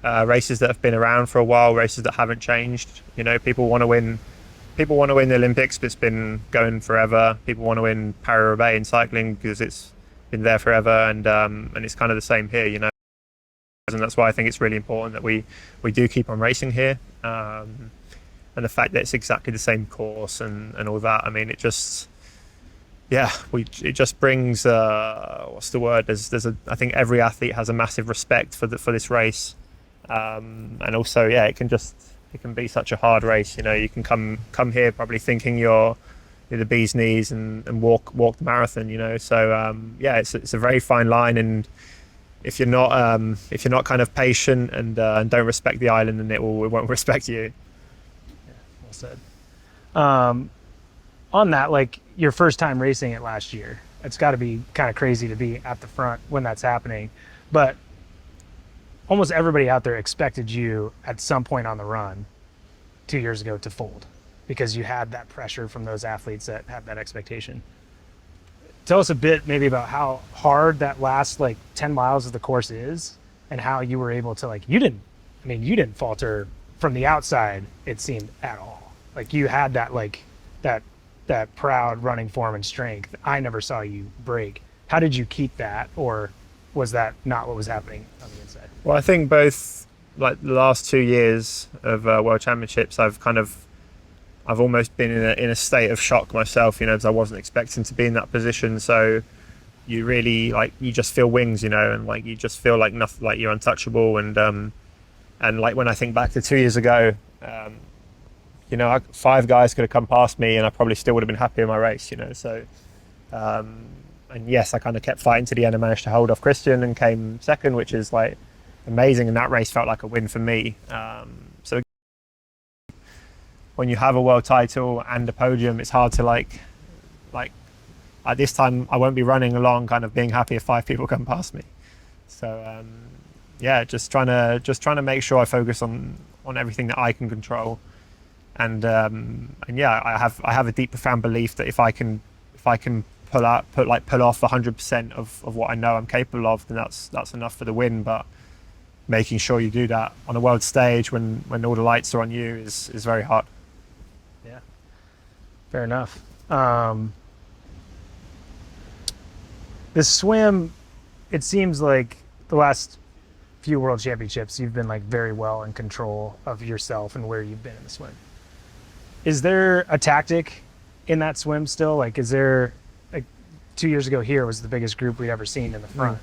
races that have been around for a while, races that haven't changed. People want to win the Olympics, but it's been going forever. People want to win Paris-Roubaix in cycling because it's been there forever, and it's kind of the same here, And that's why I think it's really important that we do keep on racing here, and the fact that it's exactly the same course and all that. I mean, it just brings what's the word? I think every athlete has a massive respect for this race, and also it can be such a hard race. You can come here probably thinking you're the bee's knees and walk the marathon. So it's a very fine line, and if you're not kind of patient and don't respect the island, then it won't respect you. Yeah, well said. On that, like your first time racing it last year, it's got to be kind of crazy to be at the front when that's happening. But almost everybody out there expected you at some point on the run 2 years ago to fold, because you had that pressure from those athletes that had that expectation. Tell us a bit maybe about how hard that last like 10 miles of the course is, and how you were able to you didn't falter from the outside, it seemed, at all. Like you had that that proud running form and strength. I never saw you break. How did you keep that, or was that not what was happening on the inside? Well, I think both like the last 2 years of World Championships, I've almost been in a state of shock myself, because I wasn't expecting to be in that position. So you really you just feel wings, and like you just feel like nothing, like you're untouchable. And like when I think back to 2 years ago, 5 guys could have come past me and I probably still would have been happy in my race, So, and yes, I kind of kept fighting to the end and managed to hold off Christian and came second, which is like amazing. And that race felt like a win for me. So when you have a world title and a podium, it's hard to like at this time I won't be running along kind of being happy if 5 people come past me. So just trying to make sure I focus on everything that I can control. And I have a deep, profound belief that if I can pull off 100% of what I know I'm capable of, then that's enough for the win. But making sure you do that on a world stage when all the lights are on you is very hard. Yeah, fair enough. This swim, it seems like the last few world championships, you've been like very well in control of yourself and where you've been in the swim. Is there a tactic in that swim still? Like, is there, like 2 years ago here was the biggest group we'd ever seen in the front.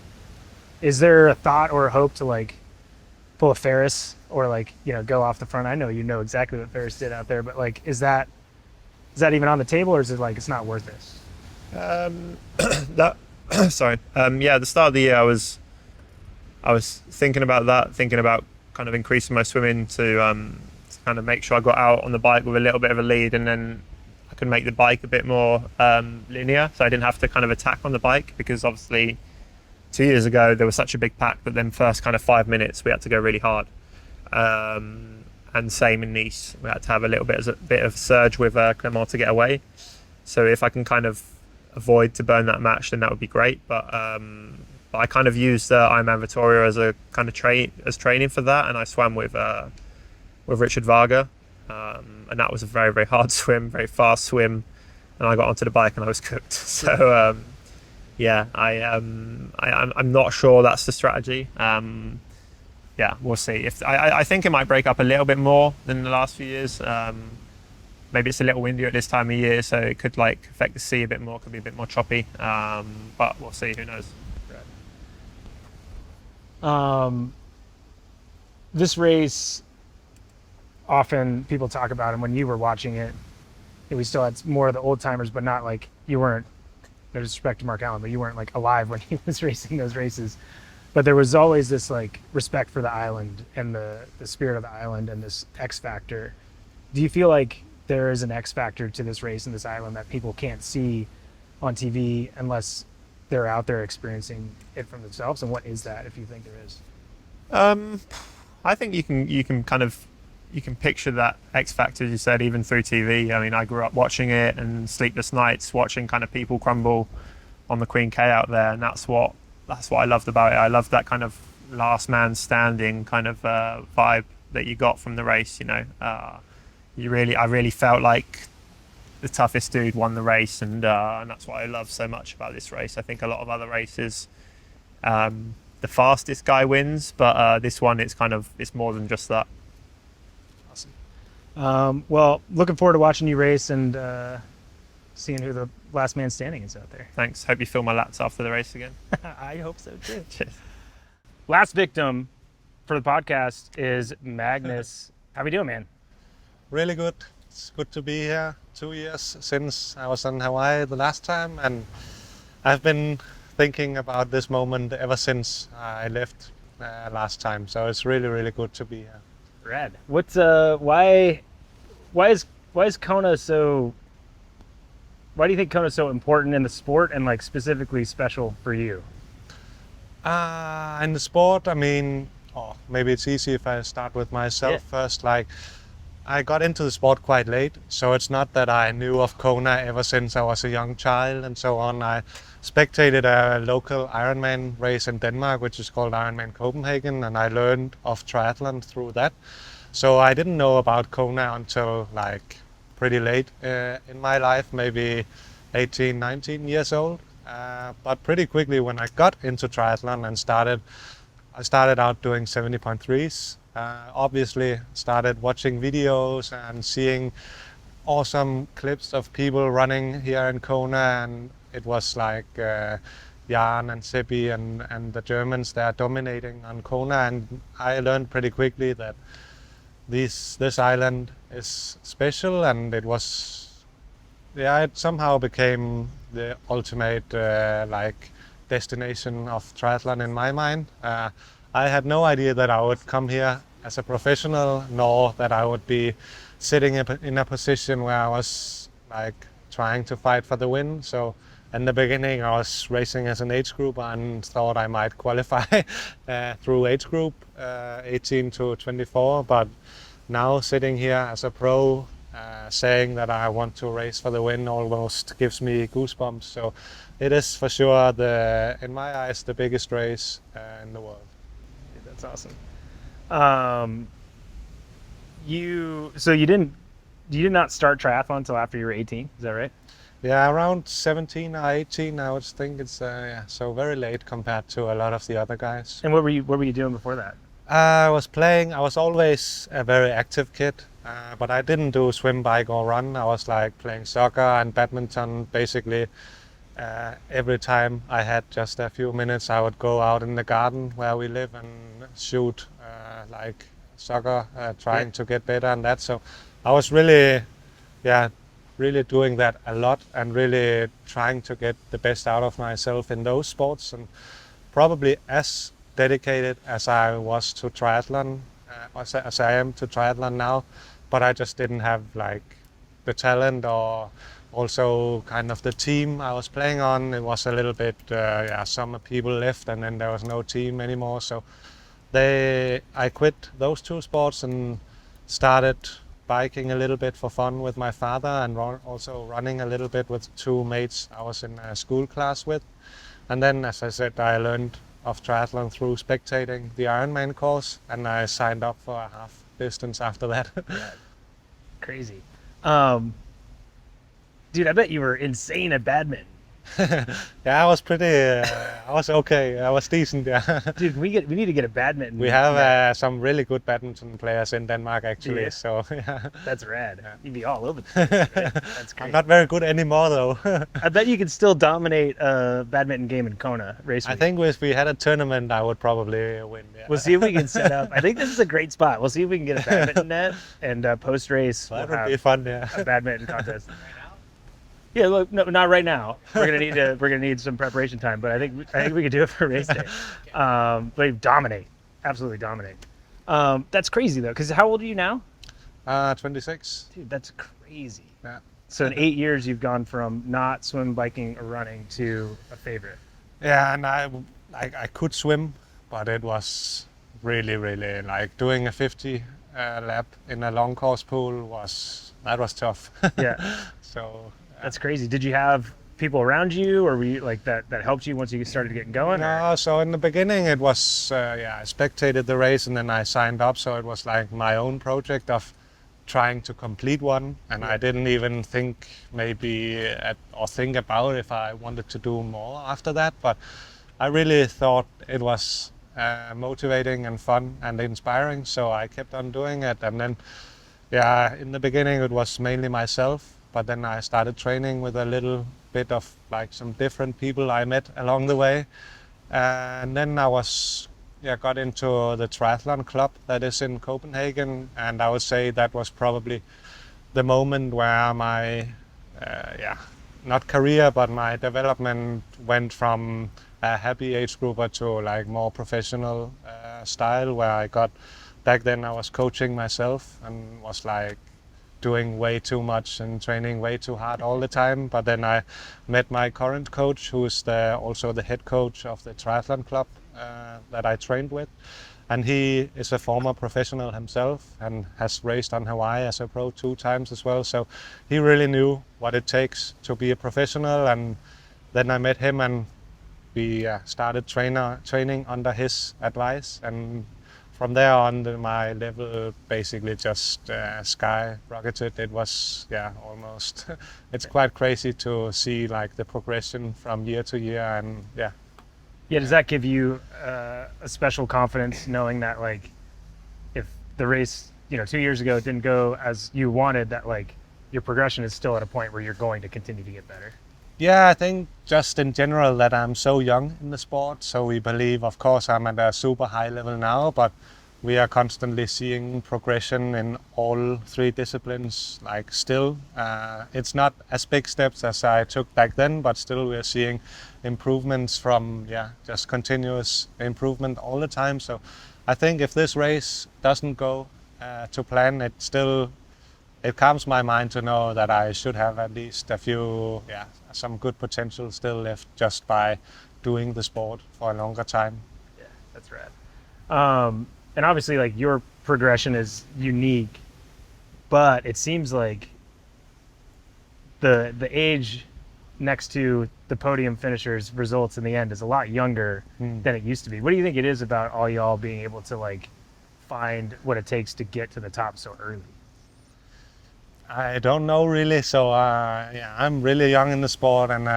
Is there a thought or a hope to like pull a Ferris or like, you know, go off the front? I know you know exactly what Ferris did out there, but like, is that even on the table, or is it like it's not worth it? Yeah, at the start of the year, I was thinking about that, thinking about kind of increasing my swimming to kind of make sure I got out on the bike with a little bit of a lead, and then I could make the bike a bit more linear, so I didn't have to kind of attack on the bike, because obviously 2 years ago there was such a big pack that then first kind of 5 minutes we had to go really hard. And same in Nice, we had to have a little bit of surge with Clement to get away. So if I can kind of avoid to burn that match, then that would be great. But I kind of used Ironman Vittoria as a kind of training for that, and I swam with Richard Varga, and that was a very, very hard swim, very fast swim, and I got onto the bike and I was cooked. So yeah, I'm not sure that's the strategy. Yeah, we'll see. I think it might break up a little bit more than the last few years. Maybe it's a little windier at this time of year, so it could like affect the sea a bit more, could be a bit more choppy. But we'll see, who knows. This race, often people talk about, and when you were watching it, we still had more of the old timers, but not like, you weren't, no disrespect to Mark Allen, but you weren't like alive when he was racing those races. But there was always this like respect for the island and the spirit of the island and this X factor. Do you feel like there is an X factor to this race and this island that people can't see on TV unless they're out there experiencing it from themselves? And what is that, if you think there is? I think you can picture that X factor, as you said, even through TV. I mean, I grew up watching it and sleepless nights watching kind of people crumble on the Queen K out there, and that's what I loved about it. I loved that kind of last man standing kind of vibe that you got from the race. You know, I really felt like the toughest dude won the race, and that's what I love so much about this race. I think a lot of other races, the fastest guy wins, but this one it's more than just that. Awesome. Well, looking forward to watching you race and seeing who the last man standing is out there. Thanks. Hope you feel my lats after the race again. I hope so too. Cheers. Last victim for the podcast is Magnus. How we doing, man? Really good. It's good to be here. 2 years since I was in Hawaii the last time, and I've been thinking about this moment ever since I left last time. So it's really, really good to be here. Rad. What's why is Kona so? Why do you think Kona is so important in the sport and like specifically special for you? In the sport, I mean, maybe it's easy if I start with myself first. Like, I got into the sport quite late, so it's not that I knew of Kona ever since I was a young child and so on. I spectated a local Ironman race in Denmark, which is called Ironman Copenhagen, and I learned of triathlon through that. So I didn't know about Kona until like pretty late in my life, maybe 18, 19 years old. But pretty quickly when I got into triathlon and I started out doing 70.3s. Obviously started watching videos and seeing awesome clips of people running here in Kona, and it was like Jan and Seppi and the Germans, they are dominating on Kona, and I learned pretty quickly that this island is special, and it somehow became the ultimate like destination of triathlon in my mind. I had no idea that I would come here as a professional, nor that I would be sitting in a position where I was like trying to fight for the win. So in the beginning I was racing as an age group and thought I might qualify through age group 18 to 24, but now sitting here as a pro, saying that I want to race for the win almost gives me goosebumps. So it is for sure in my eyes, the biggest race in the world. That's awesome. You did not start triathlon until after you were 18, is that right? Yeah, around 17 or 18, I would think it's yeah, so very late compared to a lot of the other guys. And what were you doing before that? I was playing. I was always a very active kid, but I didn't do swim, bike, or run. I was like playing soccer and badminton. Basically, every time I had just a few minutes, I would go out in the garden where we live and shoot like soccer, trying to get better and that. So I was really, yeah, really doing that a lot and really trying to get the best out of myself in those sports, and probably as dedicated as I was to triathlon, as I am to triathlon now, but I just didn't have like the talent or also kind of the team I was playing on. It was a little bit, yeah, some people left and then there was no team anymore. So I quit those two sports and started biking a little bit for fun with my father, and also running a little bit with two mates I was in a school class with. And then, as I said, I learned of triathlon through spectating the Ironman course, and I signed up for a half distance after that. Yeah. Crazy. Dude, I bet you were insane at badminton. Yeah, I was pretty. I was okay. I was decent. Yeah. Dude, we need to get a badminton. We have some really good badminton players in Denmark, actually. Yeah. So yeah. That's rad. Yeah. You'd be all over the place, right? That's great. I'm not very good anymore, though. I bet you could still dominate a badminton game in Kona race I week. think if we had a tournament, I would probably win. Yeah. We'll see if we can set up. I think this is a great spot. We'll see if we can get a badminton net, and post race That we'll would be have fun. Yeah. a badminton contest. Yeah, look, no, not right now. We're gonna need some preparation time, but I think we could do it for race day. But dominate, absolutely dominate. That's crazy though, because how old are you now? 26. Dude, that's crazy. Yeah. So in 8 years, you've gone from not swim, biking, or running to a favorite. Yeah, and I could swim, but it was really like doing a 50 lap in a long course pool was tough. Yeah. So That's crazy. Did you have people around you, or were you like that helped you once you started getting going? or- no, so in the beginning it was I spectated the race and then I signed up, so it was like my own project of trying to complete one, and I didn't even think think about if I wanted to do more after that, but I really thought it was motivating and fun and inspiring, so I kept on doing it. And then in the beginning it was mainly myself, but then I started training with a little bit of like some different people I met along the way. And then I got into the triathlon club that is in Copenhagen, and I would say that was probably the moment where my, not career, but my development went from a happy age grouper to like more professional style, where back then I was coaching myself and was like doing way too much and training way too hard all the time. But then I met my current coach, who is also the head coach of the triathlon club that I trained with. And he is a former professional himself and has raced on Hawaii as a pro 2 times as well. So he really knew what it takes to be a professional. And then I met him and we started training under his advice. And from there on, my level basically just skyrocketed. It was, almost, it's quite crazy to see like the progression from year to year. And Yeah, does that give you a special confidence knowing that like if the race 2 years ago didn't go as you wanted, that like your progression is still at a point where you're going to continue to get better? Yeah, I think just in general that I'm so young in the sport, so we believe, of course, I'm at a super high level now, but we are constantly seeing progression in all 3 disciplines. Like still, it's not as big steps as I took back then, but still we're seeing improvements from just continuous improvement all the time. So I think if this race doesn't go to plan, it calms my mind to know that I should have at least some good potential still left just by doing the sport for a longer time. Yeah, that's rad. And obviously like your progression is unique, but it seems like the age next to the podium finishers results in the end is a lot younger than it used to be. What do you think it is about all y'all being able to like find what it takes to get to the top so early? I don't know really. So yeah, I'm really young in the sport, and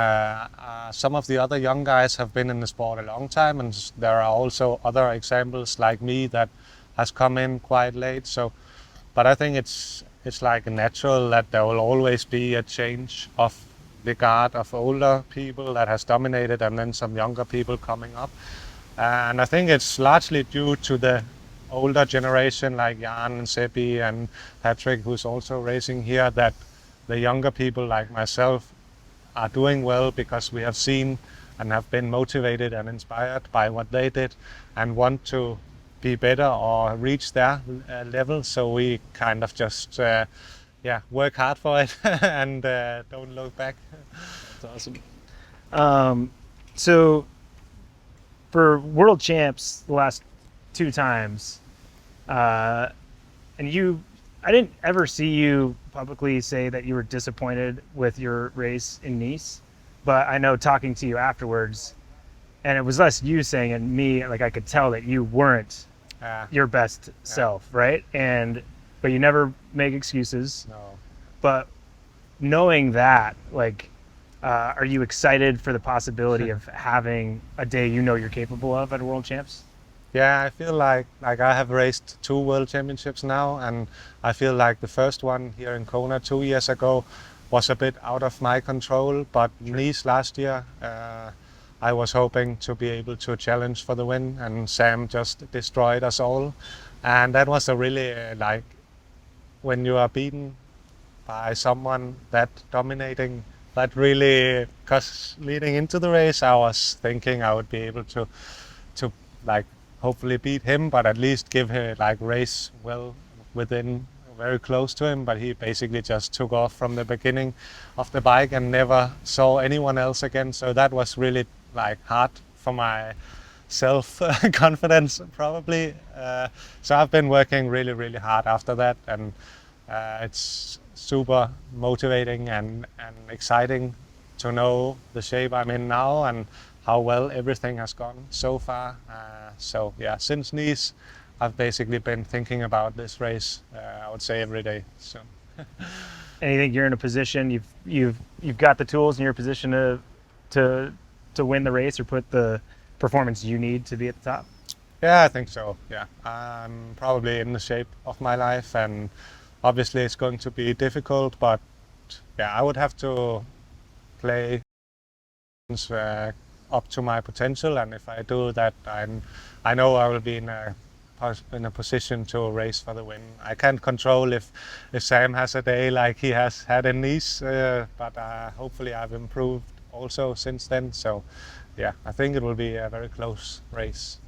some of the other young guys have been in the sport a long time, and there are also other examples like me that has come in quite late. So, but I think it's like natural that there will always be a change of the guard of older people that has dominated, and then some younger people coming up. And I think it's largely due to the older generation like Jan and Seppi and Patrick, who's also racing here, that the younger people like myself are doing well because we have seen and have been motivated and inspired by what they did and want to be better or reach their level. So we kind of just work hard for it and don't look back. That's awesome. So for world champs the last 2 times, and I didn't ever see you publicly say that you were disappointed with your race in Nice, but I know talking to you afterwards, and it was less you saying and me, like I could tell that you weren't your best self, right? But you never make excuses. No. But knowing that, like, are you excited for the possibility of having a day you know you're capable of at World Champs? Yeah, I feel like I have raced 2 World Championships now, and I feel like the first one here in Kona 2 years ago was a bit out of my control, but Nice last year, I was hoping to be able to challenge for the win, and Sam just destroyed us all. And that was a really, like, when you are beaten by someone that dominating, that really, because leading into the race, I was thinking I would be able to like hopefully beat him, but at least give him like race well within, very close to him. But he basically just took off from the beginning of the bike and never saw anyone else again. So that was really like hard for my self confidence probably. So I've been working really, really hard after that, and it's super motivating and exciting to know the shape I'm in now and how well everything has gone so far. So yeah, since Nice, I've basically been thinking about this race. I would say every day. So. And you think you're in a position, you've got the tools and you're in a position to win the race or put the performance you need to be at the top? Yeah, I think so. Yeah, I'm probably in the shape of my life, and obviously it's going to be difficult, but yeah, I would have to play up to my potential, and if I do that, I know I will be in a position to race for the win. I can't control if Sam has a day like he has had in Nice, but hopefully I've improved also since then. So yeah, I think it will be a very close race.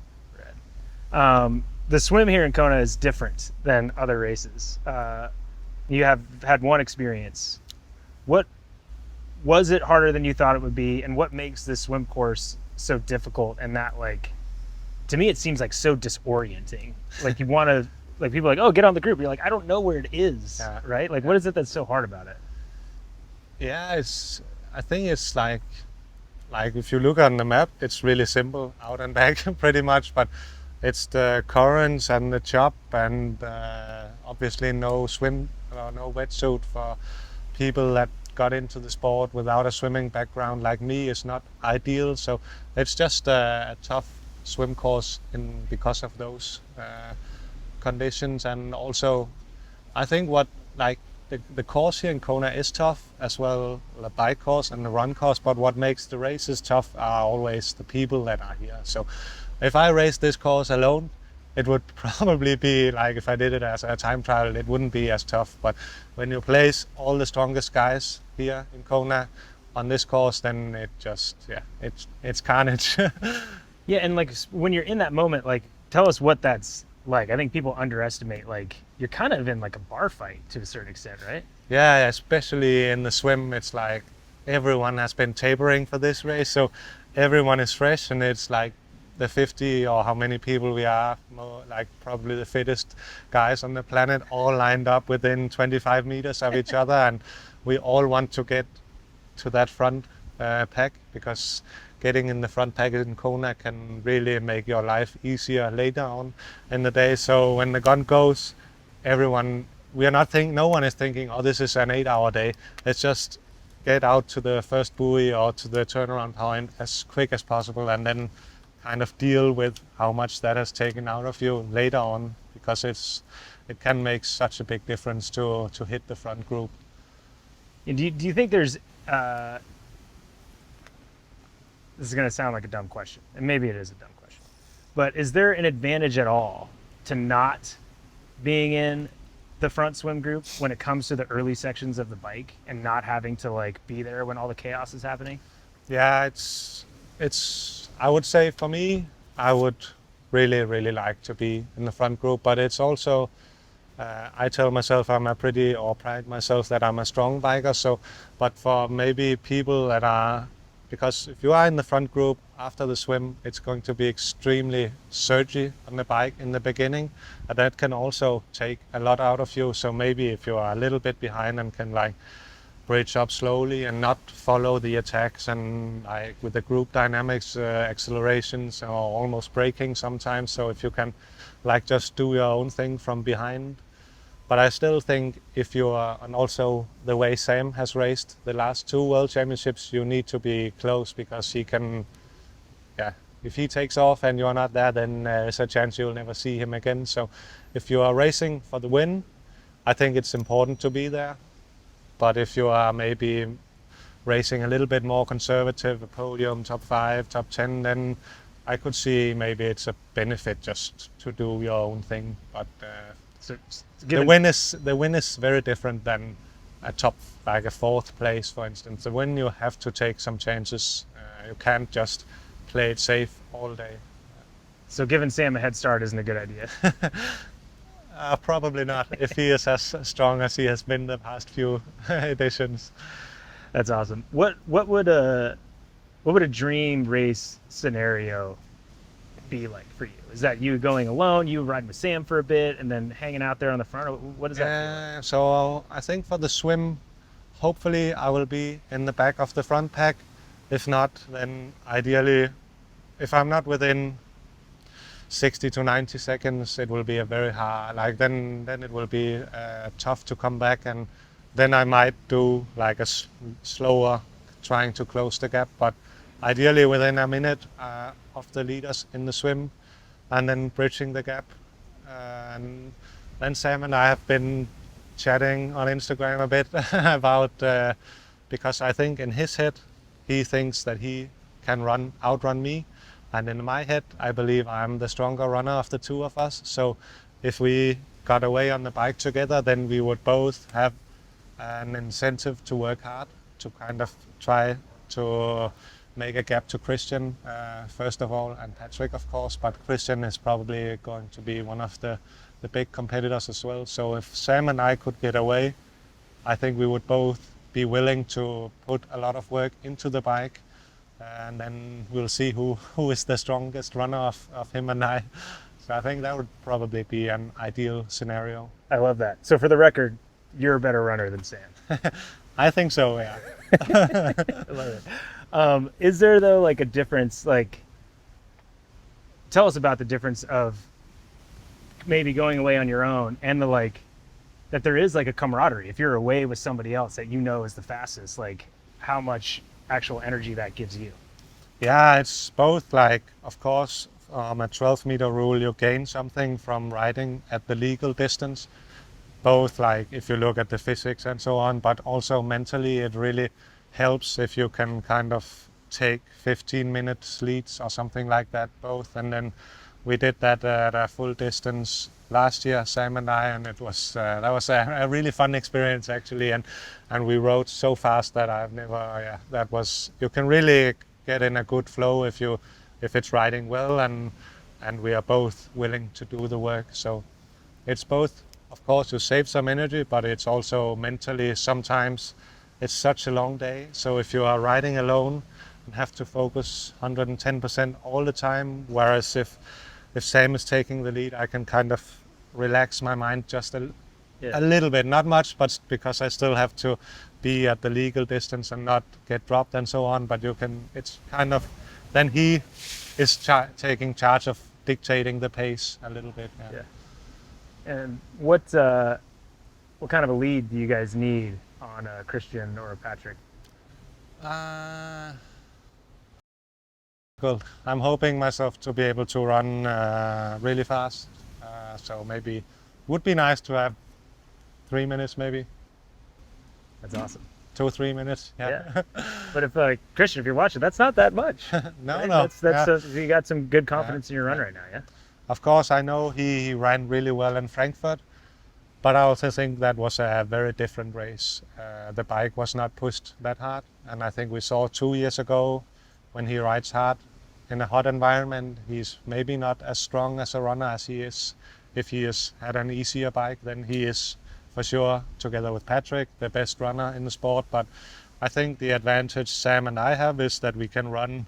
The swim here in Kona is different than other races. You have had one experience. What was it harder than you thought it would be, and what makes this swim course so difficult? And that, like, to me, it seems like so disorienting. Like you want to, like people are like, oh, get on the group. You're like, I don't know where it is, right? Like, what is it that's so hard about it? Yeah, I think it's like if you look on the map, it's really simple, out and back pretty much, but it's the currents and the chop, and obviously no swim or no wetsuit for people that got into the sport without a swimming background like me is not ideal. So it's just a tough swim course because of those conditions. And also I think what like the course here in Kona is tough as well, the bike course and the run course, but what makes the races tough are always the people that are here. So if I race this course alone, it would probably be like, if I did it as a time trial, it wouldn't be as tough. But when you place all the strongest guys here in Kona on this course, then it just, it's carnage. Yeah, and like when you're in that moment, like tell us what that's like. I think people underestimate, like you're kind of in like a bar fight to a certain extent, right? Yeah, especially in the swim, it's like everyone has been tapering for this race, so everyone is fresh, and it's like the 50 or how many people we are, like probably the fittest guys on the planet, all lined up within 25 meters of each other, and we all want to get to that front pack, because getting in the front pack in Kona can really make your life easier later on in the day. So when the gun goes, everyone we are not no one is thinking, oh, this is an 8-hour day. Let's just get out to the first buoy or to the turnaround point as quick as possible, and then kind of deal with how much that has taken out of you later on, because it can make such a big difference to hit the front group. And do you think there's this is going to sound like a dumb question, and maybe it is a dumb question, but is there an advantage at all to not being in the front swim group when it comes to the early sections of the bike and not having to like be there when all the chaos is happening? Yeah, it's I would say for me, I would really like to be in the front group, but it's also I tell myself pride myself that I'm a strong biker. So, but for maybe people that are, because if you are in the front group after the swim, it's going to be extremely surgy on the bike in the beginning, and that can also take a lot out of you. So maybe if you are a little bit behind and can like bridge up slowly and not follow the attacks, and like with the group dynamics, accelerations or almost braking sometimes. So if you can like just do your own thing from behind. But I still think if you are, and also the way Sam has raced the last 2 World Championships, you need to be close, because he can, if he takes off and you're not there, then there's a chance you'll never see him again. So if you are racing for the win, I think it's important to be there. But if you are maybe racing a little bit more conservative, a podium, top 5, top 10, then I could see maybe it's a benefit just to do your own thing. But the win is very different than a top, like a 4th place, for instance. The win, you have to take some chances. You can't just play it safe all day. So giving Sam a head start isn't a good idea. Probably not, if he is as strong as he has been the past few editions. That's awesome. What would a dream race scenario be like for you? Is that you going alone, you riding with Sam for a bit, and then hanging out there on the front? What does that feel like? So I think for the swim, hopefully I will be in the back of the front pack. If not, then ideally, if I'm not within 60 to 90 seconds, it will be a very hard, like then it will be tough to come back, and then I might do like a slower, trying to close the gap, but ideally within a minute of the leaders in the swim, and then bridging the gap. And then Sam and I have been chatting on Instagram a bit about, because I think in his head, he thinks that he can outrun me. And in my head, I believe I'm the stronger runner of the 2 of us. So if we got away on the bike together, then we would both have an incentive to work hard, to kind of try to make a gap to Christian, first of all, and Patrick, of course. But Christian is probably going to be one of the big competitors as well. So if Sam and I could get away, I think we would both be willing to put a lot of work into the bike. And then we'll see who is the strongest runner of him and I. So I think that would probably be an ideal scenario. I love that. So for the record, you're a better runner than Sam. I think so, yeah. I love it. Is there though like a difference, like tell us about the difference of maybe going away on your own and the like, that there is like a camaraderie. If you're away with somebody else that you know is the fastest, like how much actual energy that gives you? Yeah, it's both, like, of course, a 12-meter rule, you gain something from riding at the legal distance, both like if you look at the physics and so on, but also mentally it really helps if you can kind of take 15-minute leads or something like that both. And then we did that at a full distance last year, Sam and I, and it was that was a really fun experience actually, and we rode so fast that I've never, that was, you can really get in a good flow if it's riding well, and we are both willing to do the work. So it's both, of course, you save some energy, but it's also mentally, sometimes it's such a long day, so if you are riding alone and have to focus 110% all the time, whereas if Sam is taking the lead, I can kind of relax my mind just a little bit, not much, but because I still have to be at the legal distance and not get dropped and so on. But you can, it's kind of, then he is taking charge of dictating the pace a little bit. And what what kind of a lead do you guys need on Christian or Patrick? Cool. I'm hoping myself to be able to run really fast. So maybe would be nice to have 3 minutes, maybe That's awesome. 2-3 minutes. Yeah. But if Christian, if you're watching, that's not that much. No, right? no. That's you got some good confidence in your run right now, yeah. Of course, I know he ran really well in Frankfurt, but I also think that was a very different race. The bike was not pushed that hard, and I think we saw 2 years ago when he rides hard in a hot environment, he's maybe not as strong as a runner as he is if he has had an easier bike. Then he is for sure, together with Patrick, the best runner in the sport. But I think the advantage Sam and I have is that we can run,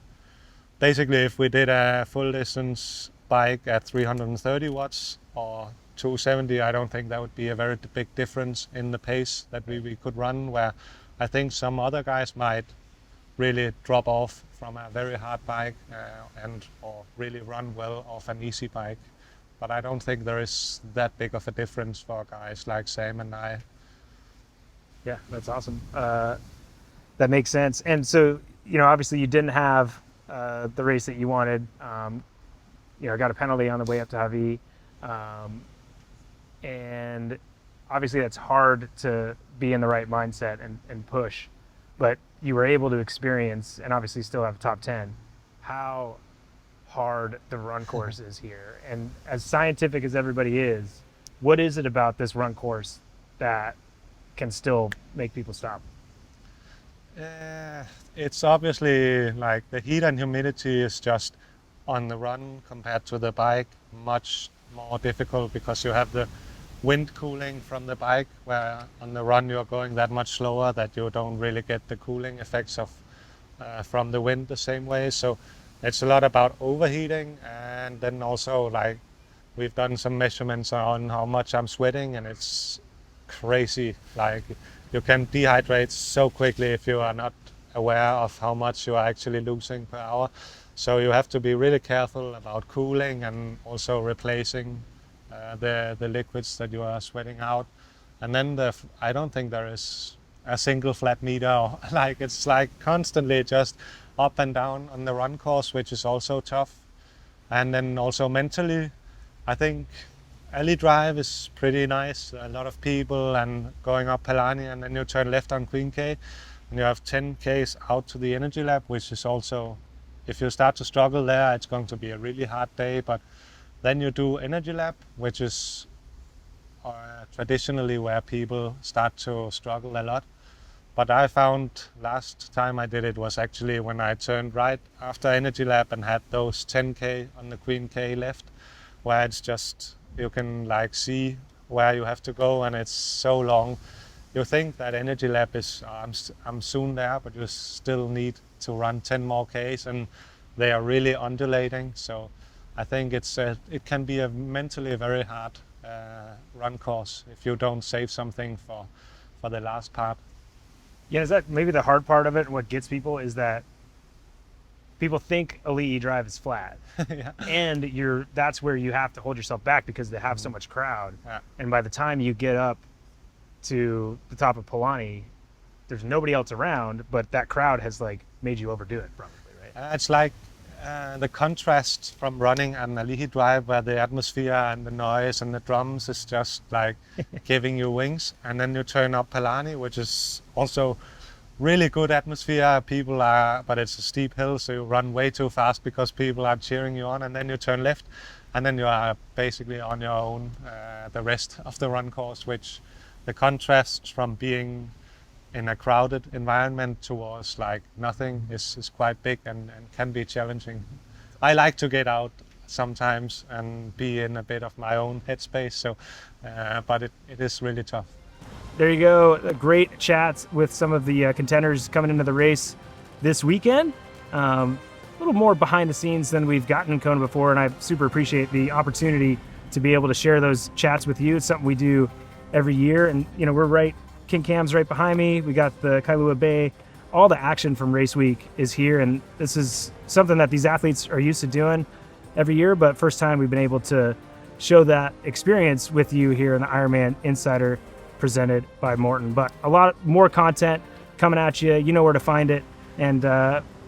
basically if we did a full distance bike at 330 watts or 270, I don't think that would be a very big difference in the pace that we could run, where I think some other guys might really drop off from a very hard bike or really run well off an easy bike. But I don't think there is that big of a difference for guys like Sam and I. Yeah, that's awesome. That makes sense. And so, obviously you didn't have the race that you wanted. Got a penalty on the way up to Hawaii. And obviously that's hard to be in the right mindset and push. But you were able to experience and obviously still have top 10. How hard the run course is here, and as scientific as everybody is, what is it about this run course that can still make people stop? It's obviously like the heat and humidity is just on the run compared to the bike much more difficult, because you have the wind cooling from the bike, where on the run you're going that much slower that you don't really get the cooling effects of from the wind the same way. So it's a lot about overheating, and then also like we've done some measurements on how much I'm sweating, and it's crazy. Like you can dehydrate so quickly if you are not aware of how much you are actually losing per hour. So you have to be really careful about cooling and also replacing the liquids that you are sweating out. And then I don't think there is a single flat meter. Like it's like constantly just up and down on the run course, which is also tough. And then also mentally, I think alley drive is pretty nice. A lot of people and going up Palani, and then you turn left on Queen K and you have 10 Ks out to the energy lab, which is also, if you start to struggle there, it's going to be a really hard day. But then you do energy lab, which is traditionally where people start to struggle a lot. But I found last time I did it was actually when I turned right after energy lab and had those 10K on the Queen K left, where it's just, you can like see where you have to go, and it's so long. You think that energy lab is, I'm soon there, but you still need to run 10 more Ks, and they are really undulating. So I think it can be a mentally very hard run course if you don't save something for the last part. Yeah, is that maybe the hard part of it? And what gets people is that people think Elite drive is flat, Yeah. and that's where you have to hold yourself back because they have so much crowd. Yeah. And by the time you get up to the top of Palani, there's nobody else around, but that crowd has like made you overdo it, probably, right? It's like the contrast from running an Alihi drive, where the atmosphere and the noise and the drums is just like giving you wings, and then you turn up Palani, which is also really good atmosphere. But it's a steep hill, so you run way too fast because people are cheering you on, and then you turn left, and then you are basically on your own the rest of the run course, which the contrast from being in a crowded environment towards like nothing is quite big and can be challenging. I like to get out sometimes and be in a bit of my own headspace, so but it is really tough. There you go. Great chats with some of the contenders coming into the race this weekend. A little more behind the scenes than we've gotten in Kona before, and I super appreciate the opportunity to be able to share those chats with you. It's something we do every year, and we're King Cam's right behind me. We got the Kailua Bay. All the action from race week is here, and this is something that these athletes are used to doing every year, but first time we've been able to show that experience with you here in the Ironman Insider presented by Morton. But a lot more content coming at you. You know where to find it. And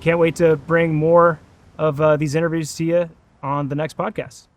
can't wait to bring more of these interviews to you on the next podcast.